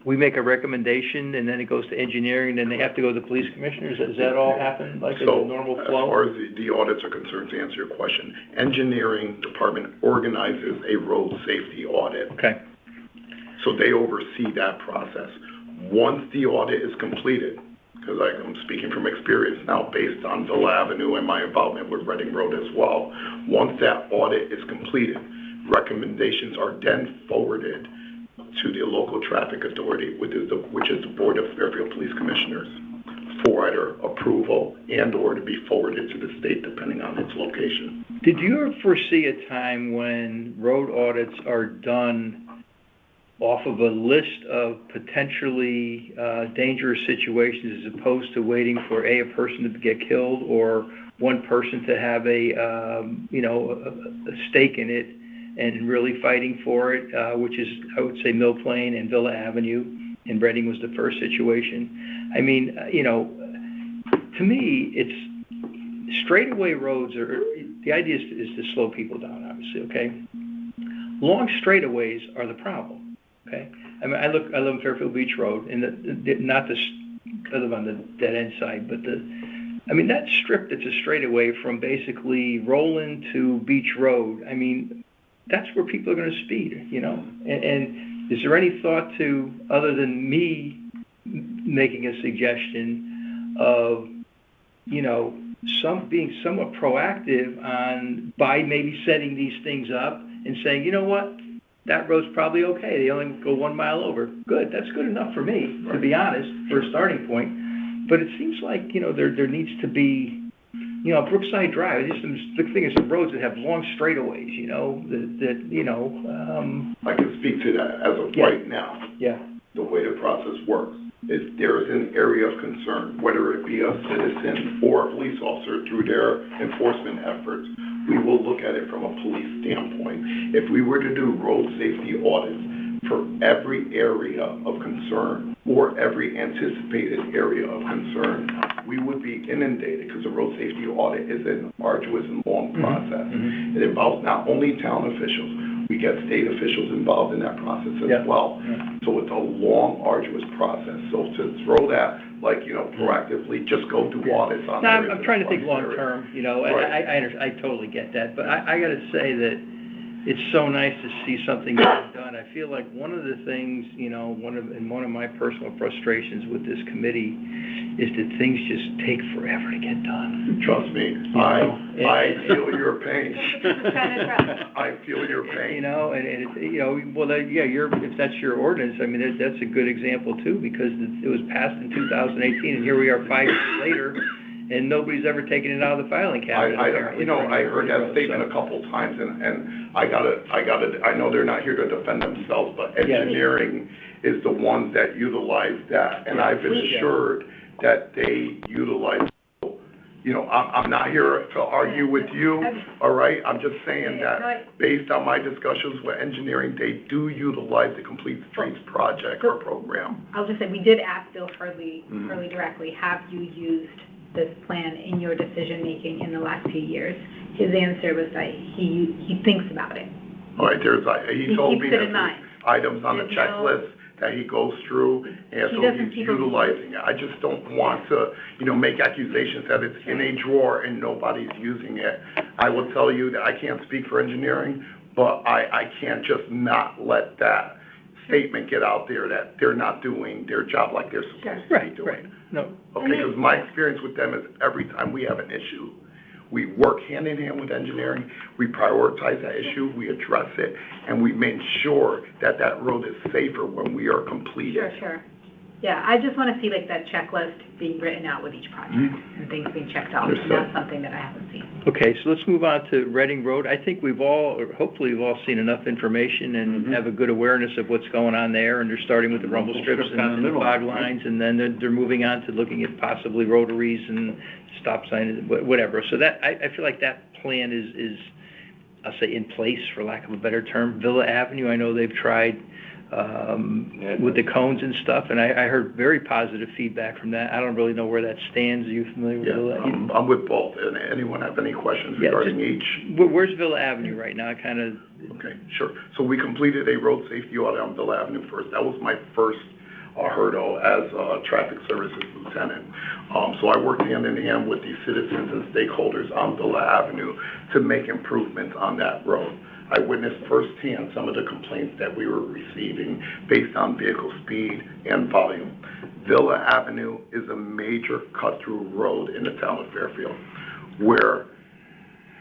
we make a recommendation and then it goes to engineering and then they have to go to the police commissioners? Does that all happen like in the normal So, flow? as far as the audits are concerned, to answer your question, engineering department organizes a road safety audit. Okay, So they oversee that process. Once the audit is completed, because I'm speaking from experience now based on Villa Avenue and my involvement with Reading Road as well, once that audit is completed, recommendations are then forwarded to the local traffic authority, which is the Board of Fairfield Police Commissioners, for either approval and/or to be forwarded to the state, depending on its location. did you ever foresee a time when road audits are done off of a list of potentially dangerous situations as opposed to waiting for a person to get killed or one person to have a stake in it and really fighting for it, which is, I would say, Mill Plain and Villa Avenue, and Reading was the first situation. I mean, to me, it's straightaway roads are, the idea is to slow people down, obviously, okay? Long straightaways are the problem, okay? I mean, I live on Fairfield Beach Road, and I live on the dead end side, but that strip that's a straightaway from basically Roland to Beach Road, that's where people are gonna speed, And is there any thought to, other than me making a suggestion of you know, being somewhat proactive by maybe setting these things up and saying, you know what, that road's probably okay. They only go 1 mile over. Good. That's good enough for me, to be honest, for a starting point. But it seems like, you know, there needs to be, you know, Brookside Drive, the thing is some roads that have long straightaways, you know, that you know. I can speak to that as of right now. Yeah. The way the process works is there is an area of concern, whether it be a citizen or a police officer through their enforcement efforts, we will look at it from a police standpoint. If we were to do road safety audits for every area of concern or every anticipated area of concern, we would be inundated because the road safety audit is an arduous and long process. It involves not only town officials, we get state officials involved in that process as well. So it's a long, arduous process. So to throw that, like, you know, proactively, just go do audits on areas. I'm trying to think long term, you know, Right. I totally get that, but I gotta say that it's so nice to see something getting done. I feel like one of the things, you know, one of my personal frustrations with this committee is that things just take forever to get done. Trust me, I feel your pain. I feel your pain. You know, and it's, you know, well, if that's your ordinance, I mean, that's a good example too, because it was passed in 2018, and here we are 5 years later, and nobody's ever taken it out of the filing cabinet. I heard that statement a couple times, and I know they're not here to defend themselves, but engineering is the ones that utilize that, and I've been assured that they utilize. You know, I'm not here to argue with you, all right? I'm just saying that based on my discussions with engineering, they do utilize the Complete Streets project or program. I'll just say, we did ask Bill Furley directly, have you used this plan in your decision-making in the last few years? His answer was that he thinks about it. All right, he told me there's that items on the checklist that he goes through, and so he's utilizing it. I just don't want to, you know, make accusations that it's in a drawer and nobody's using it. I will tell you that I can't speak for engineering, but I can't just not let that statement get out there that they're not doing their job like they're supposed to be doing. Right. No. Okay, because my experience with them is every time we have an issue, we work hand in hand with engineering, we prioritize that issue, we address it, and we make sure that that road is safer when we are completed. Sure. Yeah, I just want to see like that checklist being written out with each project and things being checked off, and that's something that I haven't seen. Okay, so let's move on to Reading Road. I think hopefully we've all seen enough information and have a good awareness of what's going on there, and they're starting with the rumble strips and the fog lines, and then they're moving on to looking at possibly rotaries and stop signs, whatever. So that, I feel like that plan is, I'll say, in place, for lack of a better term. Villa Avenue, I know they've tried with the cones and stuff, and I heard very positive feedback from that. I don't really know where that stands. Are you familiar with Villa? I'm with both. And anyone have any questions regarding each? Where's Villa Avenue right now? Okay, sure. So we completed a road safety audit on Villa Avenue first. That was my first hurdle as a traffic services lieutenant. So I worked hand in hand with the citizens and stakeholders on Villa Avenue to make improvements on that road. I witnessed firsthand some of the complaints that we were receiving based on vehicle speed and volume. Villa Avenue is a major cut-through road in the town of Fairfield, where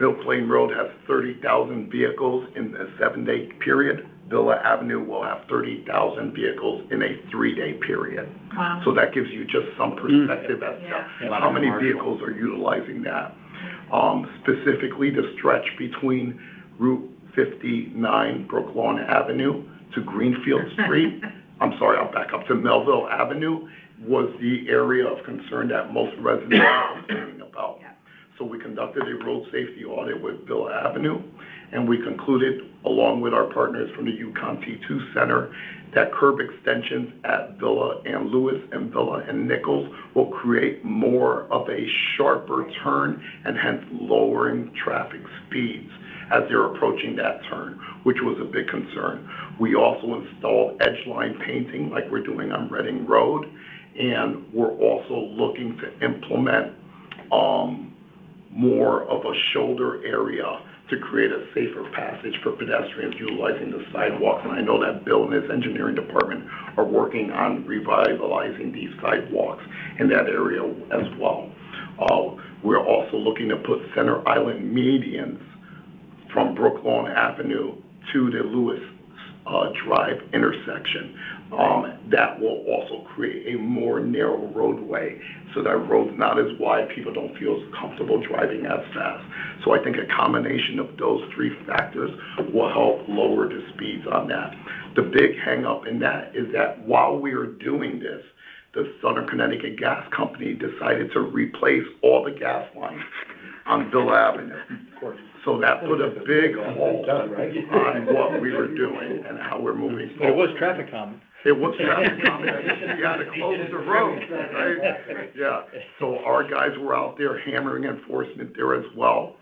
Mill Plain Road has 30,000 vehicles in a 7-day period. Villa Avenue will have 30,000 vehicles in a 3-day period. Wow. So that gives you just some perspective as to how many vehicles are utilizing that. Specifically, the stretch between Route 59 Brooklawn Avenue to Greenfield Street, I'm sorry, I'll back up to Melville Avenue, was the area of concern that most residents were complaining about. So we conducted a road safety audit with Villa Avenue, and we concluded, along with our partners from the Yukon T2 Center, that curb extensions at Villa and Lewis and Villa and Nichols will create more of a sharper turn and hence lowering traffic speeds as they're approaching that turn, which was a big concern. We also installed edge line painting like we're doing on Reading Road, and we're also looking to implement more of a shoulder area to create a safer passage for pedestrians utilizing the sidewalks. And I know that Bill and his engineering department are working on revitalizing these sidewalks in that area as well. We're also looking to put center island medians from Brooklawn Avenue to the Lewis Drive intersection. That will also create a more narrow roadway so that road's not as wide, people don't feel as comfortable driving as fast. So I think a combination of those three factors will help lower the speeds on that. The big hang up in that is that while we are doing this, the Southern Connecticut Gas Company decided to replace all the gas lines on Villa Avenue. So that put a big halt on what we were doing and how we're moving forward. But it was traffic calming. It was traffic calming. You had to close the road, right? Yeah. So our guys were out there hammering enforcement there as well.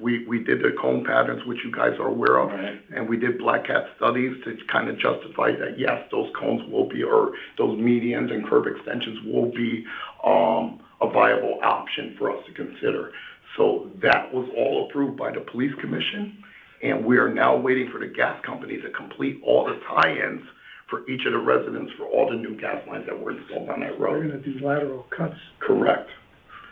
We did the cone patterns, which you guys are aware of, and we did black cat studies to kind of justify that, yes, those cones will be, or those medians and curb extensions will be a viable option for us to consider. So that was all approved by the police commission, and we are now waiting for the gas company to complete all the tie-ins for each of the residents for all the new gas lines that were installed on that road. They're gonna do lateral cuts. Correct.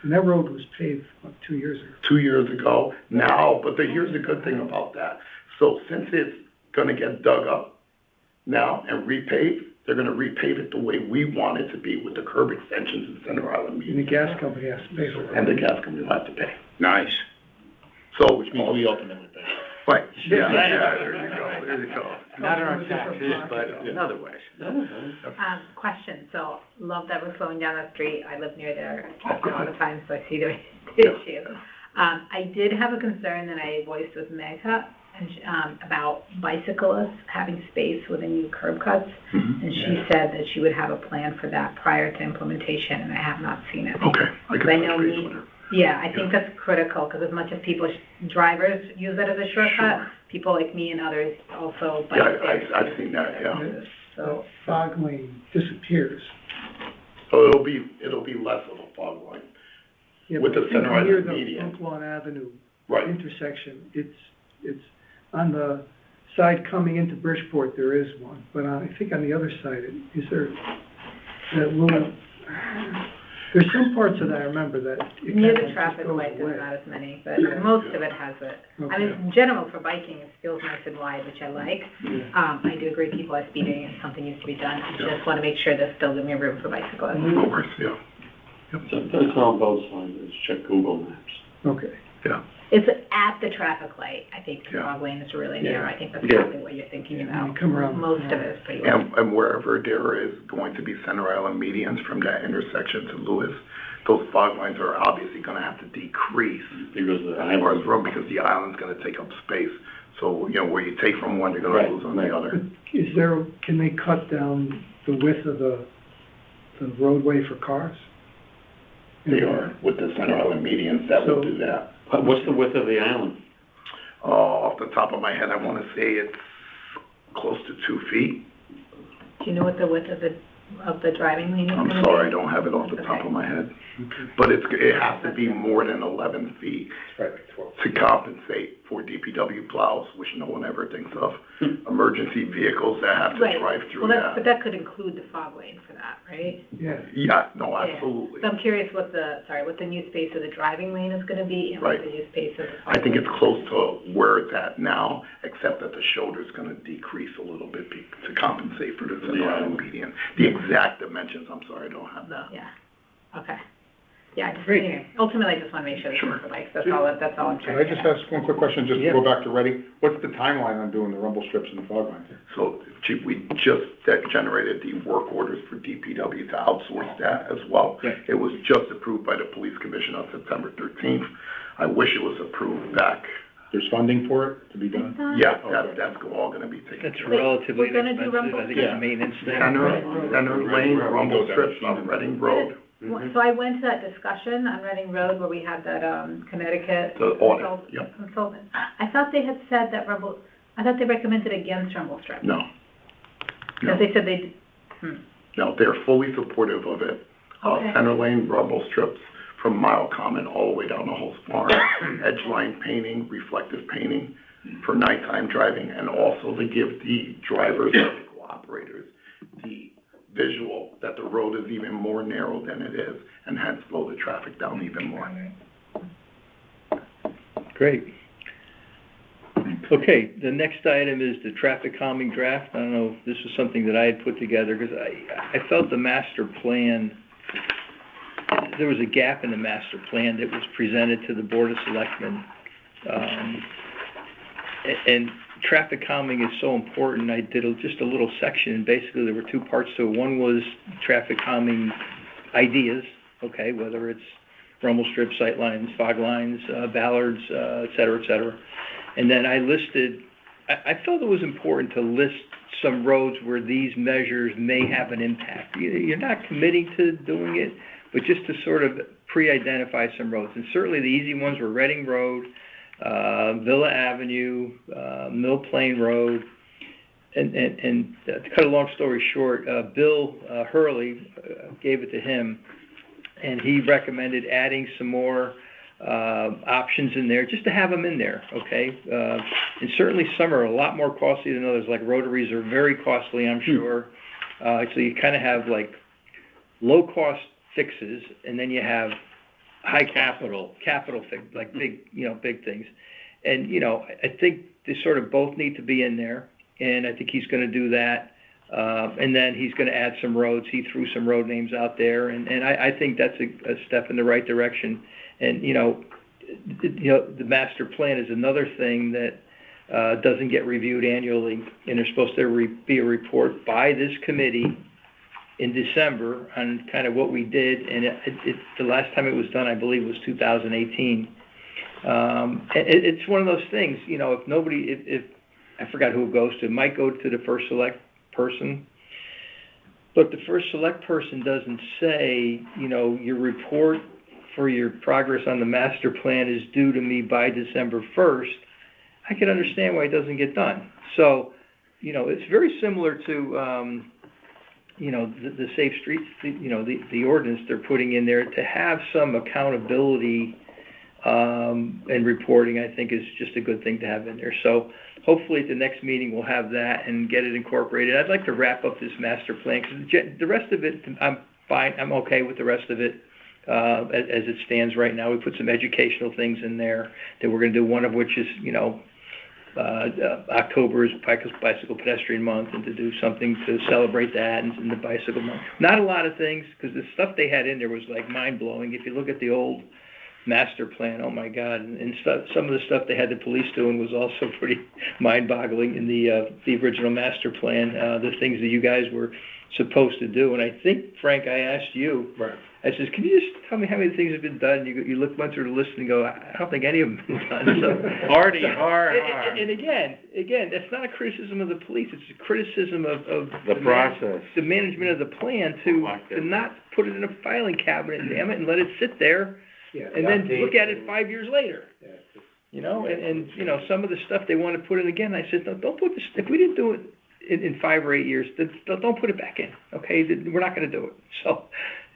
And that road was paved, what, 2 years ago? 2 years ago now, but here's the good thing about that. So since it's gonna get dug up now and repaved, they're gonna repave it the way we want it to be with the curb extensions in Center Island. And the gas company has to pay for it. And the gas company will have to pay. Nice. So, Which means we ultimately pay. right, yeah, there you go. Not in our taxes, but in other ways. Question, so love that we're slowing down that street. I live near there all the time, so I see the issue. I did have a concern that I voiced with Megha about bicyclists having space with the new curb cuts. And she said that she would have a plan for that prior to implementation, and I have not seen it. Okay, I can touch base with her. Yeah, I think that's critical, because as much as drivers use it as a shortcut, people like me and others also bike there. Yeah, I've seen that, yeah. So Fog lane disappears. So it'll be less of a fog line. Yeah, With but the center near island the median. Brooklawn Avenue Right. intersection, it's on the side coming into Bridgeport, there is one, but I think on the other side, is there that little, there's some parts of that I remember that. it near kinda the just traffic goes lights, away. there's not as many, but most of it has it. I mean, in general, for biking, it feels nice and wide, which I like. I do agree people are speeding and something needs to be done. I just want to make sure there's still giving room for bicyclists. Of course, yeah. So that's on both sides, just check Google Maps. Okay. Yeah. It's at the traffic light. I think the Yeah. fog lane is really narrow. I think that's Yeah. probably what you're thinking about. you come around the Most corner. of it is pretty wide. And wherever there is going to be center island medians from that intersection to Lewis, those fog lines are obviously gonna have to decrease Because the as far as island. road, because the island's gonna take up space. So, where you take from one, you're gonna Right, lose on right. the other. Can they cut down the width of the roadway for cars? They are, with the center island medians, that will do that. What's the width of the island? Off the top of my head, I wanna say it's close to 2 feet. Do you know what the width of the driving lane is going to be? I'm sorry, I don't have it off the top of my head. But it has to be more than 11 feet to compensate for DPW plows, which no one ever thinks of. Emergency vehicles that have to Right. drive through Well, that. but that could include the fog lane for that, right? Yeah. Yeah, no, Yeah. absolutely. So I'm curious what the new space of the driving lane is gonna be and Right. what the new space of the fog I think lane it's close to where it's at now, except that the shoulder's gonna decrease a little bit to compensate for the center island median. The exact dimensions, I'm sorry, I don't have that. Yeah, okay. Yeah, Great. anyway, ultimately, I just wanna make sure there's room for bikes, that's all I'm Can trying I to just get at. ask one quick question, just to Yeah. go back to Reading? What's the timeline on doing the rumble strips and the fog lines? So, Chief, we just generated the work orders for DPW to outsource that as well. Yeah. It was just approved by the Police Commission on September 13th. I wish it was approved back. There's funding for it to be done? Yeah, that's all gonna be taken That's care of. relatively we're gonna do inexpensive. rumble I think it's a strips? maintenance thing. Center Lane rumble strips on Reading Road. So I went to that discussion on Reading Road where we had that, Connecticut The audit, yep. consultant. I thought they had said that I thought they recommended against rumble strips. No. Because they said No, they're fully supportive of it. Okay. Center Lane rumble strips from Mile Common all the way down to Holmes Farm. Edge line painting, reflective painting for nighttime driving, and also to give the drivers, vehicle operators, the visual that the road is even more narrow than it is, and hence slow the traffic down even more. Great. Okay, the next item is the traffic calming draft. I don't know if this was something that I had put together, because I felt the master plan, there was a gap in the master plan that was presented to the Board of Selectmen. And traffic calming is so important. I did just a little section, and basically there were two parts to it. One was traffic calming ideas, okay, whether it's rumble strips, sight lines, fog lines, ballards, et cetera, et cetera. And then I listed, I felt it was important to list some roads where these measures may have an impact. You're not committing to doing it, but just to sort of pre-identify some roads. And certainly the easy ones were Reading Road, Villa Avenue, Mill Plain Road. And to cut a long story short, Bill Hurley gave it to him, and he recommended adding some more options in there, just to have them in there, okay? And certainly some are a lot more costly than others, like rotaries are very costly, I'm sure. So you kind of have like low-cost fixes, and then you have high capital fix, like big, big things. And, I think they sort of both need to be in there, and I think he's going to do that. And then he's going to add some roads. He threw some road names out there, and I think that's a step in the right direction. And, the master plan is another thing that doesn't get reviewed annually, and there's supposed to be a report by this committee in December on kind of what we did, and the last time it was done, I believe, was 2018. It's one of those things, if I forgot who it goes to, it might go to the first select person, but the first select person doesn't say, your report for your progress on the master plan is due to me by December 1st. I can understand why it doesn't get done. So, it's very similar to, the Safe Streets, the ordinance they're putting in there to have some accountability and reporting, I think is just a good thing to have in there. So hopefully at the next meeting we'll have that and get it incorporated. I'd like to wrap up this master plan, because the rest of it, I'm fine, I'm okay with the rest of it as it stands right now. We put some educational things in there that we're going to do, one of which is, October is Bicycle Pedestrian Month, and to do something to celebrate that and in the bicycle month. Not a lot of things, because the stuff they had in there was like mind-blowing. If you look at the old master plan, oh my God, and some of the stuff they had the police doing was also pretty mind-boggling in the original master plan, the things that you guys were supposed to do. And I think, Frank, I asked you, Right. I says, can you just tell me how many things have been done? You went through the list and go, I don't think any of them have been done. So, Hardy. And again, that's not a criticism of the police. It's a criticism of The process. the management of the plan to not put it in a filing cabinet, damn it, and let it sit there, and then look at it 5 years later. And some of the stuff they want to put in again, I said, no, don't put this, if we didn't do it in 5 or 8 years, don't put it back in, okay? We're not going to do it. So,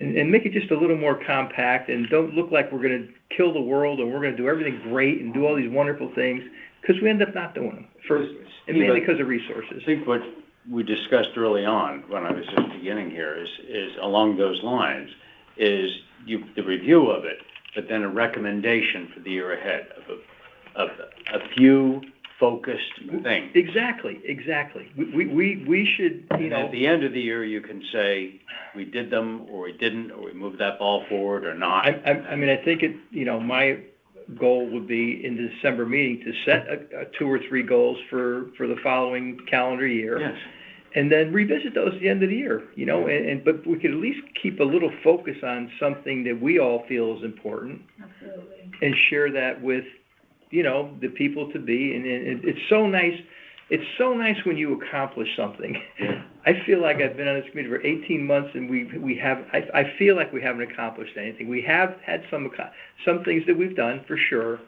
and make it just a little more compact, and don't look like we're going to kill the world and we're going to do everything great and do all these wonderful things, because we end up not doing them, and mainly because of resources. I think what we discussed early on, when I was just beginning here, is along those lines, is the review of it, but then a recommendation for the year ahead of a few focused things. Exactly. We should, And at the end of the year, you can say, we did them, or we didn't, or we moved that ball forward, or not. I think my goal would be in the December meeting to set 2 or 3 goals for the following calendar year. Yes. And then revisit those at the end of the year, but we could at least keep a little focus on something that we all feel is important. Absolutely. And share that with, the people to be, and it's so nice. It's so nice when you accomplish something. Yeah. I feel like I've been on this committee for 18 months, and I feel like we haven't accomplished anything. We have had some things that we've done, for sure,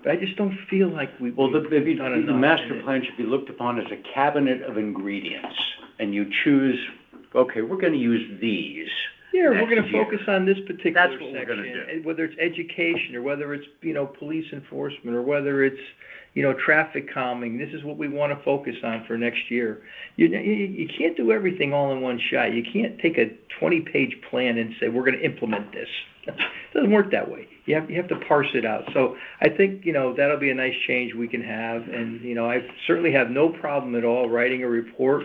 but I just don't feel like we've done enough. The master plan should be looked upon as a cabinet of ingredients, and you choose, okay, we're going to use these, Yeah, we're gonna next year. focus on this particular That's section. what we're gonna do. Whether it's education, or whether it's, police enforcement, or whether it's, traffic calming, this is what we wanna focus on for next year. You can't do everything all in one shot. You can't take a 20-page plan and say, we're gonna implement this. It doesn't work that way. You have to parse it out. So I think, that'll be a nice change we can have, and, I certainly have no problem at all writing a report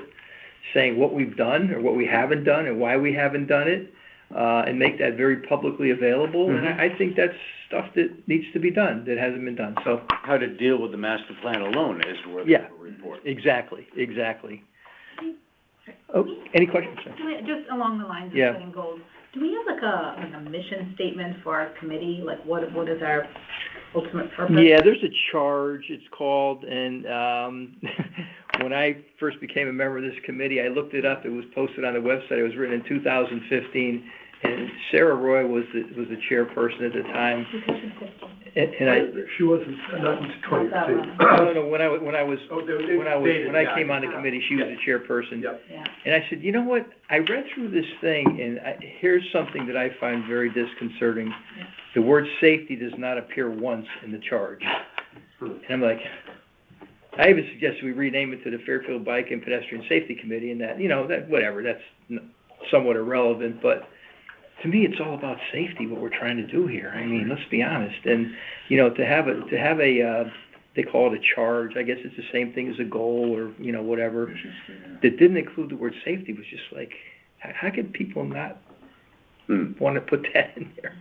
saying what we've done, or what we haven't done, and why we haven't done it, and make that very publicly available. And I think that's stuff that needs to be done, that hasn't been done, so. How to deal with the master plan alone is worth Yeah. a report. Exactly. Oh, any questions, sir? Just along the lines of Yeah. setting goals, do we have like a mission statement for our committee? Like what is our ultimate purpose? Yeah, there's a charge, it's called, and, when I first became a member of this committee, I looked it up, it was posted on the website, it was written in 2015, and Sarah Roy was the chairperson at the time. 2015. And I, She wasn't, not until 2015. no, when I came on the committee, she was the chairperson. Yep. Yeah. And I said, you know what, I read through this thing, and here's something that I find very disconcerting. Yeah. The word safety does not appear once in the charge. And I'm like, I even suggested we rename it to the Fairfield Bike and Pedestrian Safety Committee, and that, whatever, that's somewhat irrelevant, but to me, it's all about safety, what we're trying to do here. I mean, let's be honest. And, to have a, they call it a charge, I guess it's the same thing as a goal, or, whatever, that didn't include the word safety, was just like, how could people not want to put that in there?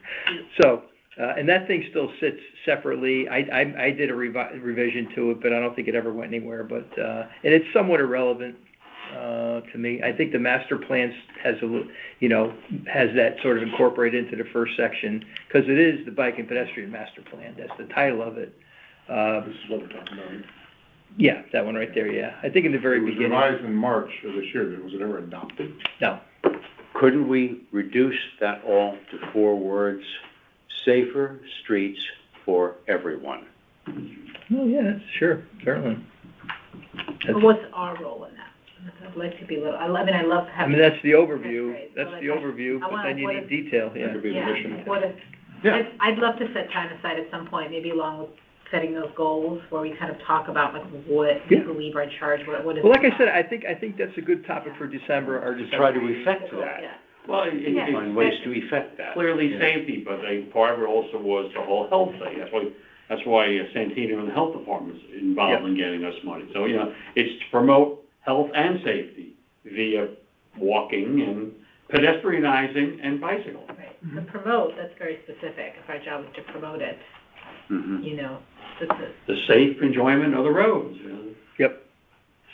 So, and that thing still sits separately. I did a revision to it, but I don't think it ever went anywhere, but, and it's somewhat irrelevant to me. I think the master plan has has that sort of incorporated into the first section, because it is the bike and pedestrian master plan. That's the title of it. This is what we're talking about. Yeah, that one right there, yeah. I think in the very beginning. It was revised in March of this year. Was it ever adopted? No. Couldn't we reduce that all to 4 words? Safer streets for everyone. Oh, yeah, sure, certainly. But what's our role in that? I'd like to be a little, I love having. That's the overview, That's great. that's So, the like, overview, I but then you wanna- need detail, That yeah. could be the mission. Yeah, I'd love to set time aside at some point, maybe along with setting those goals, where we kind of talk about like what we believe our charge, what is. Well, like I said, I think that's a good topic for December, or To December. try to effect Yeah. that. Well, Find ways to effect that. clearly Yeah. safety, but part of it also was the whole health thing. That's why Santino and the health department's involved in getting us money. So, it's to promote health and safety via walking and pedestrianizing and bicycle. Right, to promote, that's very specific, if our job is to promote it, The safe enjoyment of the roads, Yep.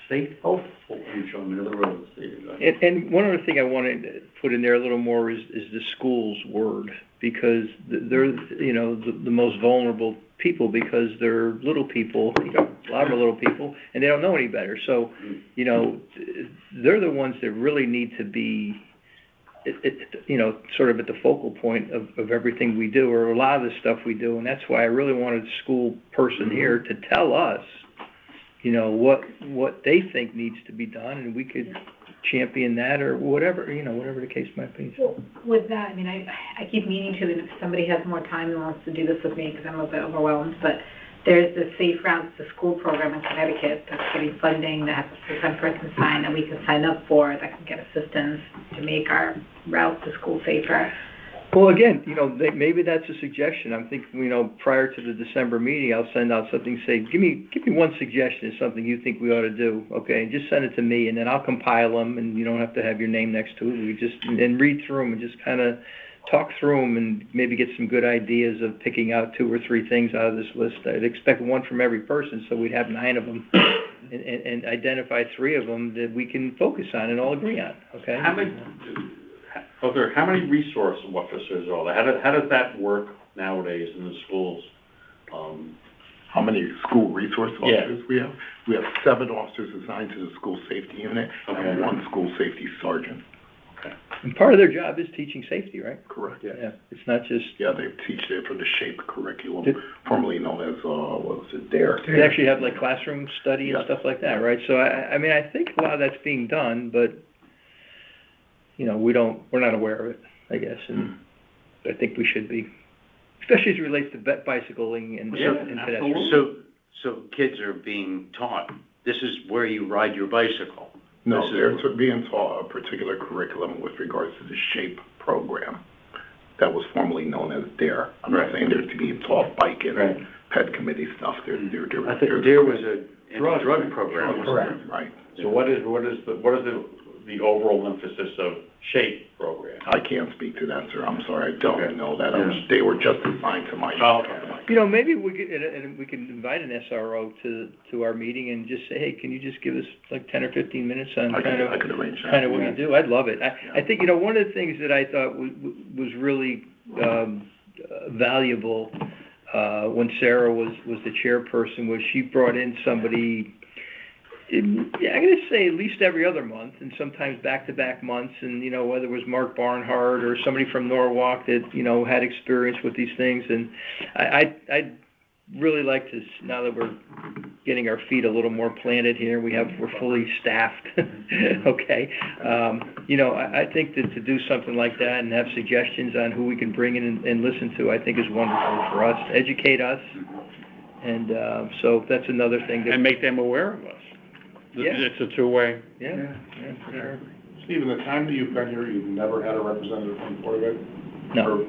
Safe, healthful enjoyment of the roads. There you go. And one other thing I wanted to put in there a little more is the school's word, because they're, the most vulnerable people, because they're little people, a lot of them are little people, and they don't know any better. So, they're the ones that really need to be, sort of at the focal point of everything we do, or a lot of the stuff we do. And that's why I really wanted a school person here to tell us, what they think needs to be done, and we could champion that, or whatever, whatever the case might be. Well, with that, I keep meaning to, if somebody has more time and wants to do this with me, because I'm a bit overwhelmed, but there's the Safe Routes to School program in Connecticut that's getting funding, that has a full-time person sign, that we can sign up for, that can get assistance to make our routes to school safer. Well, again, maybe that's a suggestion. I'm thinking, prior to the December meeting, I'll send out something, say, give me one suggestion of something you think we ought to do, okay? And just send it to me, and then I'll compile them, and you don't have to have your name next to it. We just, and read through them and just kind of talk through them, and maybe get some good ideas of picking out 2 or 3 things out of this list. I'd expect one from every person, so we'd have 9 of them, and identify 3 of them that we can focus on and all agree on, okay? How many resource officers are there? How does that work nowadays in the schools? How many school resource officers we have? We have 7 officers assigned to the school safety unit, and 1 school safety sergeant. Okay. And part of their job is teaching safety, right? Correct. Yeah, it's not just. Yeah, they teach there for the SHAPE curriculum, formerly known as, what was it, DARE. They actually have like classroom study and stuff like that, right? So I think a lot of that's being done, but, we're not aware of it. I guess, and I think we should be, especially as it relates to bicycling and pedestrian. So kids are being taught, this is where you ride your bicycle. No, they're being taught a particular curriculum with regards to the SHAPE program that was formerly known as DARE. I'm not saying they're to be taught bike and ped committee stuff. I think DARE was a drug program. Correct. Right. So what is the overall emphasis of SHAPE program? I can't speak to that, sir. I'm sorry. I don't know that. They were just assigned to my. You know, maybe we could, and we can invite an SRO to our meeting and just say, hey, can you just give us like 10 or 15 minutes on I could arrange that. kind of what you do? I'd love it. I think, you know, one of the things that I thought was really valuable when Sarah was the chairperson was she brought in somebody, I'm going to say at least every other month, and sometimes back-to-back months, and, you know, whether it was Mark Barnhart or somebody from Norwalk that, you know, had experience with these things, and I'd really like to, now that we're getting our feet a little more planted here, we're fully staffed, okay, you know, I think that to do something like that and have suggestions on who we can bring in and listen to, I think is wonderful for us, educate us, and so that's another thing. And make them aware of us. Yeah. It's a two-way. Yeah, for sure. Steve, in the time that you've been here, you've never had a representative from the Board of Ed? No,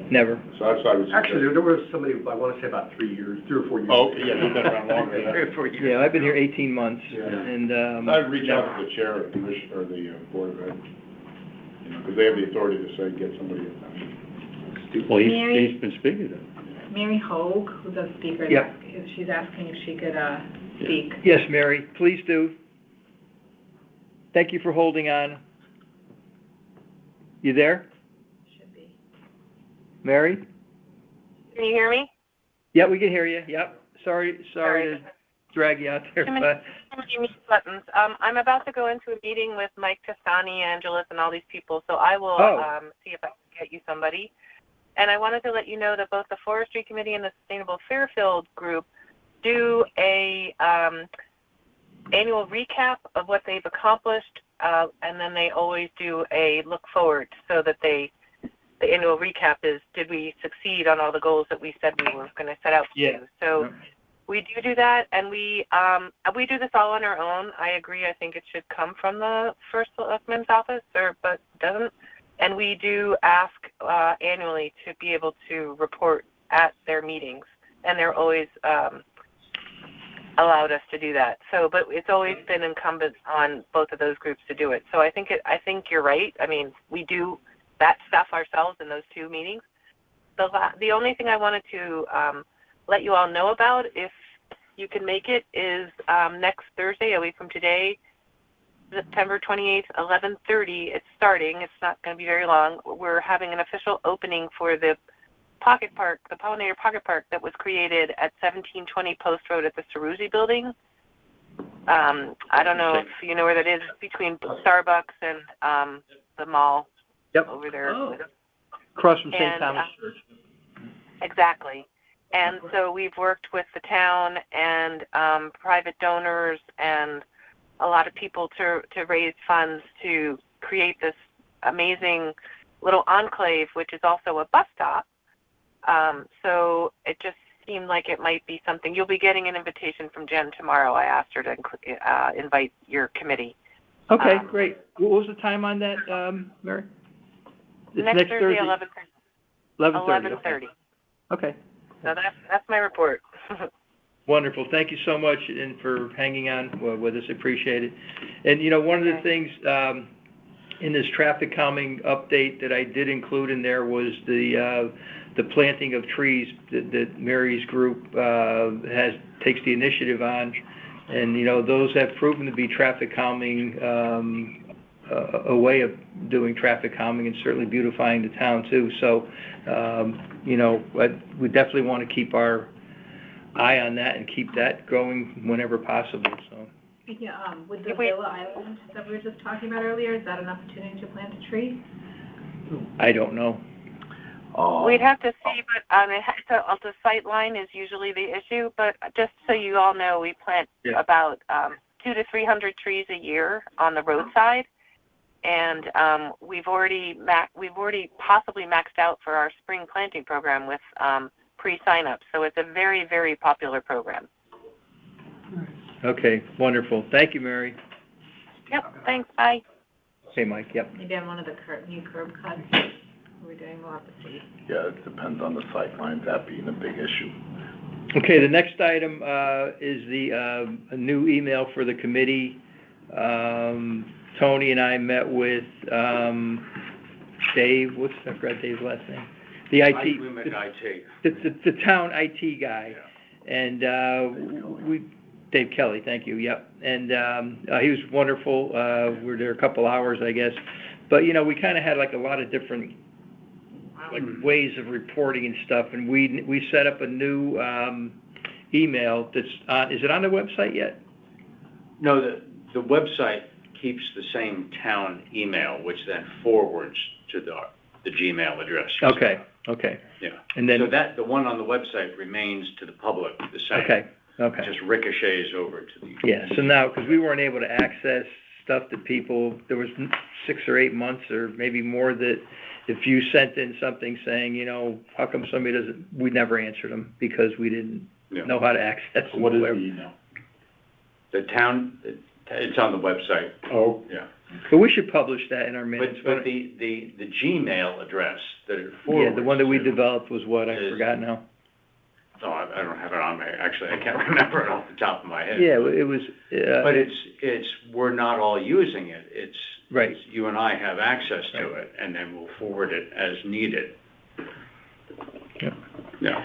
never. So that's why I was. Actually, there was somebody, I want to say about 3 or 4 years. Oh, okay, yeah, you've been around longer than that. 3 or 4 years. Yeah, I've been here 18 months, Yeah. and, I'd reach out to the chair of the commission, or the Board of Ed, you know, because they have the authority to say, get somebody, Well, he's been speaking to them. Mary Hogue, who's a speaker, Yep. she's asking if she could speak. yes, Mary, please do. Thank you for holding on. You there? Should be. Mary? Can you hear me? Yeah, we can hear you, yep. Sorry to drag you out there, Too many mute buttons. I'm about to go into a meeting with Mike Castani, Angeles, and all these people, so I will see if I can get you somebody. And I wanted to let you know that both the Forestry Committee and the Sustainable Fairfield Group do a annual recap of what they've accomplished, and then they always do a look forward, so that the annual recap is, did we succeed on all the goals that we said we were going to set out to do? So we do that, and we do this all on our own. I agree. I think it should come from the First Selectman's office, but it doesn't. And we do ask annually to be able to report at their meetings, and they're always allowed us to do that. So, but it's always been incumbent on both of those groups to do it. So I think you're right. I mean, we do that stuff ourselves in those two meetings. The only thing I wanted to let you all know about, if you can make it, is next Thursday, a week from today, September 28th, 11:30. It's starting. It's not going to be very long. We're having an official opening for the Pocket Park, the Pollinator Pocket Park that was created at 1720 Post Road at the Ceruzzi Building. I don't know if you know where that is. It's between Starbucks and the mall over there. Across from St. Thomas Church. Exactly. And so we've worked with the town and private donors and a lot of people to raise funds to create this amazing little enclave, which is also a bus stop. So it just seemed like it might be something. You'll be getting an invitation from Jen tomorrow. I asked her to invite your committee. Okay, great. What was the time on that, Mary? It's next Thursday, 11:30. 11:30. Okay. So that's my report. Wonderful. Thank you so much and for hanging on with us. Appreciate it. And, you know, one of the things in this traffic calming update that I did include in there was the planting of trees that Mary's group takes the initiative on. And, you know, those have proven to be traffic calming, a way of doing traffic calming and certainly beautifying the town, too. So, you know, we definitely want to keep our eye on that and keep that going whenever possible. So. Yeah, with the Villa Island that we were just talking about earlier, is that an opportunity to plant a tree? I don't know. We'd have to see, but the sight line is usually the issue. But just so you all know, we plant about 200 to 300 trees a year on the roadside, And we've already possibly maxed out for our spring planting program with pre-sign-up. So it's a very, very popular program. Okay, wonderful. Thank you, Mary. Yep, thanks, bye. Hey, Mike, yep. Maybe on one of the new curb cuts we're doing, we'll have to see. Yeah, it depends on the sight lines, that being a big issue. Okay, the next item is a new email for the committee. Tony and I met with Dave, I forgot Dave's last name? The IT. We met IT. The town IT guy. Yeah. And Dave Kelly, thank you, yep. And he was wonderful. We were there a couple hours, I guess. But, we kind of had like a lot of different ways of reporting and stuff. And we set up a new email that's on, is it on the website yet? No, the website keeps the same town email, which then forwards to the Gmail address. Okay. Yeah. And then, so the one on the website remains to the public the same. Okay. Just ricochets over to the. Yeah, so now, because we weren't able to access stuff that people, there was 6 or 8 months or maybe more that if you sent in something saying, how come somebody we never answered them because we didn't know how to access them. What is the email? The town, it's on the website. Oh. Yeah. But we should publish that in our minutes. But the Gmail address that it forwards. Yeah, the one that we developed was what? I forgot now. Oh, I don't have it on me. Actually, I can't remember it off the top of my head. Yeah, it was. But we're not all using it. Right. It's you and I have access to it, and then we'll forward it as needed. Yeah.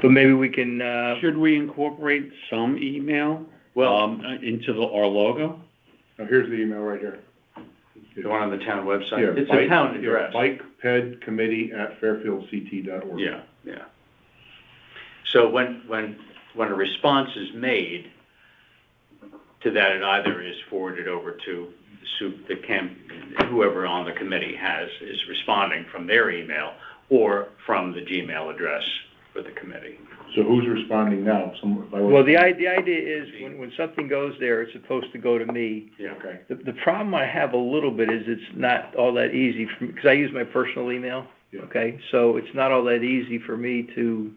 But maybe we can. Should we incorporate some email into our logo? Now, here's the email right here. The one on the town website? Yeah, It's a town address. BikePedCommittee@fairfieldct.org. Yeah. So when a response is made to that, it either is forwarded over to whoever on the committee is responding from their email or from the Gmail address for the committee. So who's responding now? Well, the idea is when something goes there, it's supposed to go to me. Yeah. Okay. The problem I have a little bit is it's not all that easy because I use my personal email. Yeah. Okay, so it's not all that easy for me to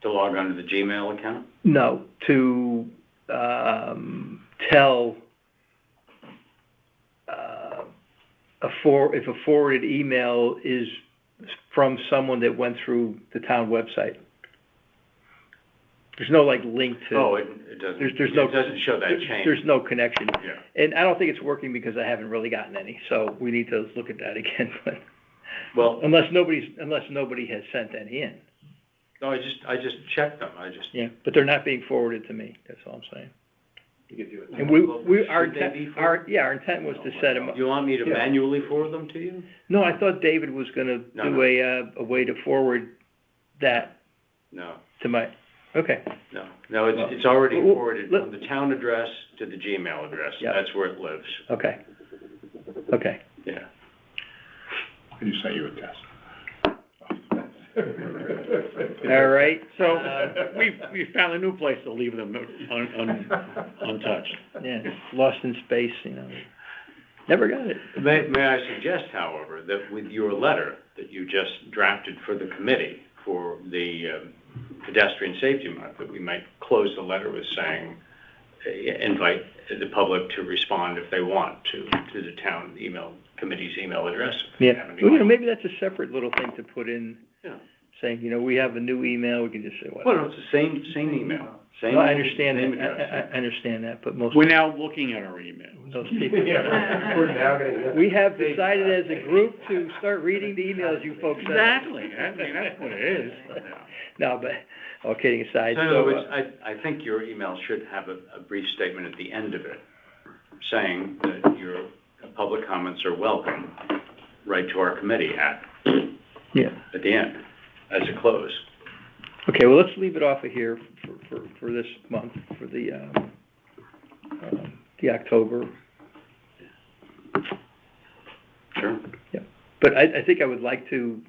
log on to the Gmail account? No, to tell if a forwarded email is from someone that went through the town website. There's no link to. Oh, it doesn't. It doesn't show that chain. There's no connection. Yeah. And I don't think it's working because I haven't really gotten any. So we need to look at that again. Well, unless nobody has sent any in. No, I just checked them. Yeah, but they're not being forwarded to me. That's all I'm saying. You could do it. And our intent was to set them up. You want me to manually forward them to you? No, I thought David was going to do a way to forward that. No. To my. Okay. No, it's already forwarded from the town address to the Gmail address. Yeah. That's where it lives. Okay. Yeah. I just sent you a test. All right. So we found a new place to leave them untouched. Yeah, lost in space, Never got it. May I suggest, however, that with your letter that you just drafted for the committee for the Pedestrian Safety Month, that we might close the letter with saying, invite the public to respond if they want to the town committee's email address. Yeah. Well, maybe that's a separate little thing to put in. Yeah. Saying, we have a new email. We can just say what. Well, no, it's the same email. No, I understand that. I understand that, but most. We're now looking at our email. Those people. We have decided as a group to start reading the emails you folks send. Exactly. I mean, that's what it is. No, but all kidding aside. I think your email should have a brief statement at the end of it, saying that your public comments are welcome. Right to our committee at the end. As a close. Okay, well, let's leave it off of here for this month, for the October. Sure. Yeah, but I think I would like to,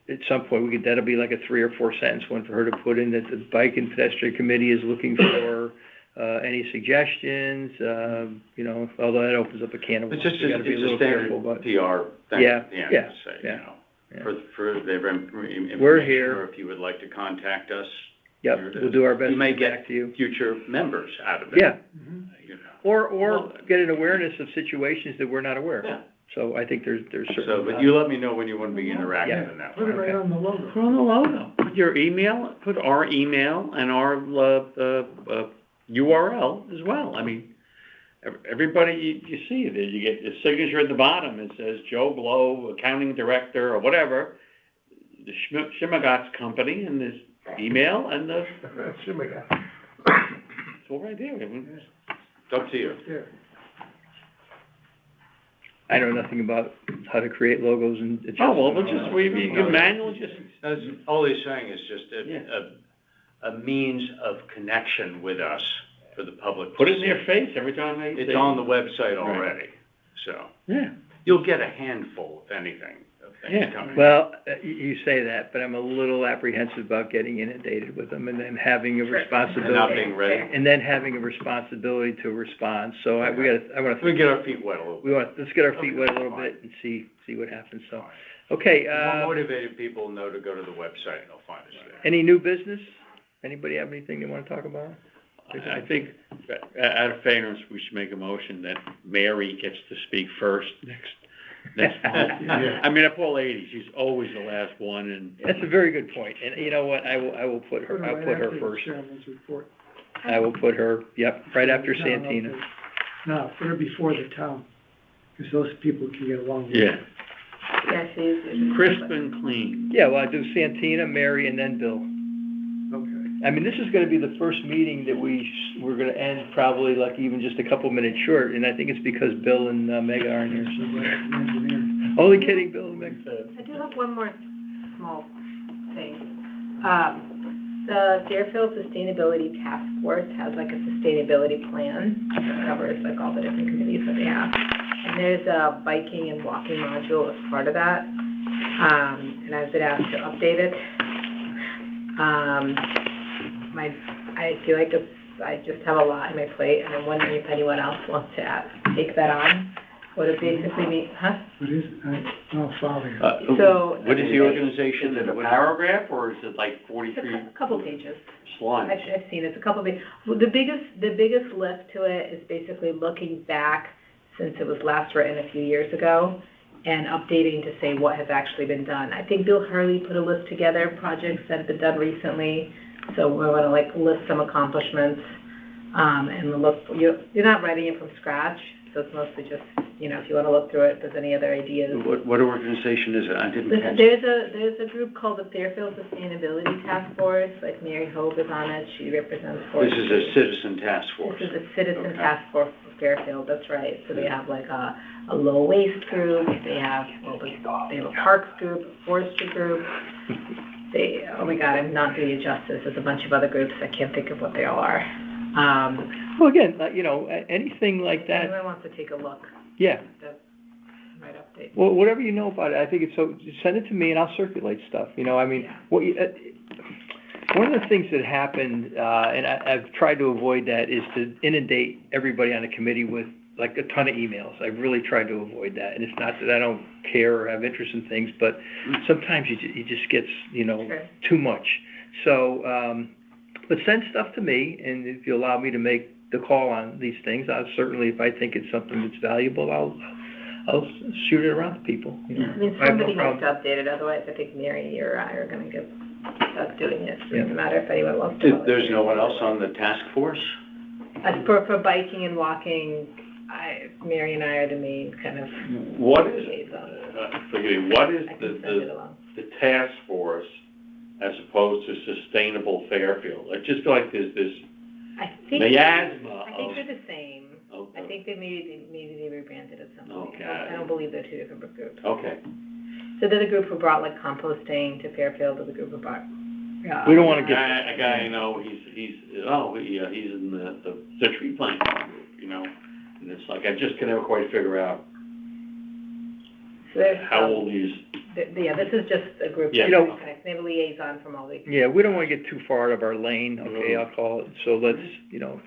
at some point, that'll be like a 3 or 4 sentence one for her to put in that the Bike and Pedestrian Committee is looking for any suggestions, you know, although that opens up a can of It's worms. just, We gotta be a it's a little standard careful, but. PR thing Yeah, at the end yeah, to say, yeah, you know, yeah. for their information, We're here. or if you would like to contact us. Yep, here it we'll is. do our best You may to get back get to you. future members out of it. Yeah, You know. or get an awareness of situations that we're not aware of. Yeah. So I think there's So, certainly. but you let me know when you want to be interactive Yeah. in that Put it way. right on the logo. Put on the logo, put your email, put our email and our, URL as well. I mean, everybody, you see it, you get the signature at the bottom, it says Joe Blow, Accounting Director, or whatever, the Schmigatz's company, and this email, and the, it's all right there. I mean, It's up to you. There. I know nothing about how to create logos and adjust. Oh, well, them. but just, you can manually just, That's, all he's saying is just Yeah. a means of connection with us for the public. put to it in their see. face every time they. It's on the website already, so Yeah. you'll get a handful, if anything, of things Yeah. coming. Well, you say that, but I'm a little apprehensive about getting inundated with them and then having a And not responsibility. being ready. And then having a responsibility to respond, so I wanna. Let me get our feet wet a little bit. Let's get our feet wet a little bit and see what happens, so. Okay, More motivated people know to go to the website and they'll find us there. any new business? Anybody have anything they wanna talk about? I think, out of fairness, we should make a motion that Mary gets to speak first next month. I mean, that poor lady, she's always the last one, and. That's a very good point, and you know what, I will put her, I'll right put her after the first. chairman's report. I will put her, yep, right after No, Santina. okay. No, put her before the town, because those people can get along. with Yeah, it. Yeah, she's. crisp and clean. Yeah, well, I do Santina, Mary, and then Bill. Okay. I mean, this is gonna be the first meeting that we're gonna end probably like even just a couple minutes short, and I think it's because Bill and Meg aren't here. Engineer. Only kidding, Bill and Meg. I do have one more small thing. The Fairfield Sustainability Task Force has like a sustainability plan that covers like all the different committees that they have. And there's a biking and walking module as part of that. And I've been asked to update it. I feel like I just have a lot on my plate, and I'm wondering if anyone else wants to take that on. What it basically means, What is, I'll follow you. So. What is the organization, Is it a what- paragraph, or is it like It's 43 a couple pages. slides? I've seen it, it's a couple pages. Well, the biggest lift to it is basically looking back since it was last written a few years ago and updating to say what has actually been done. I think Bill Hurley put a list together, projects that have been done recently. So we want to like list some accomplishments, and look, you're not writing it from scratch. So it's mostly just, you know, if you want to look through it, if there's any other ideas. What organization is it? I didn't catch it. There's a group called the Fairfield Sustainability Task Force, like Mary Hope is on it, she represents This is a citizen task force. This is a citizen Okay. task force for Fairfield, that's right. So they have like a low waste group, they have a parks group, a forestry group. Oh my God, I'm not doing it justice, there's a bunch of other groups, I can't think of what they all are. Well, again, you know, anything like that, Anyone wants to take a look, yeah. that might update. Well, whatever you know about it, I think it's so, send it to me and I'll circulate stuff, you know, I mean, Yeah. one of the things that happened, and I've tried to avoid that, is to inundate everybody on the committee with like a ton of emails. I've really tried to avoid that, and it's not that I don't care or have interest in things, but sometimes it just gets, you know, Sure. too much. So, but send stuff to me, and if you allow me to make the call on these things, I'll certainly, if I think it's something that's valuable, I'll shoot it around to people, you know. I mean, I have no somebody has problem. to update it, otherwise I think Mary or I are gonna get stuck doing it. It Yeah. doesn't matter if anyone wants to. There's no one else on the task force? For biking and walking, Mary and I are the main kind of What is, liaison. forgive me, what is I can send it along. the task force as opposed to Sustainable Fairfield? I just feel like there's this I think miasma I think of. they're the same. I think maybe they rebranded at some point. Okay. I don't believe they're two different groups. Okay. So they're the group who brought like composting to Fairfield, or the group who brought. We don't wanna get. A guy I know, he's in the tree planting group, you know, and it's like, I just can never quite figure out So there's how all these Yeah, this is just a group Yeah. that You know- connects, they have a liaison from all the. Yeah, we don't wanna get too far out of our lane, okay, I'll call it, so let's,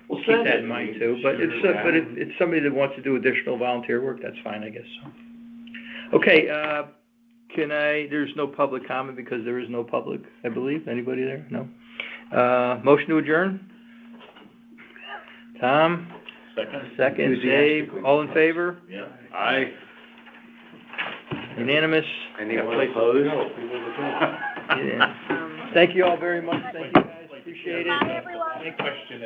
Well, keep send that it. in mind too. But it's, but if it's somebody that wants to do additional volunteer work, that's fine, I guess, so. Okay, there's no public comment because there is no public, I believe, anybody there? No? Motion to adjourn? Tom? Second, Dave, all in favor? Yeah. Aye. Unanimous? Anyone opposed? Yeah. Thank you all very much, thank you guys, appreciate it. Bye, everyone. Any question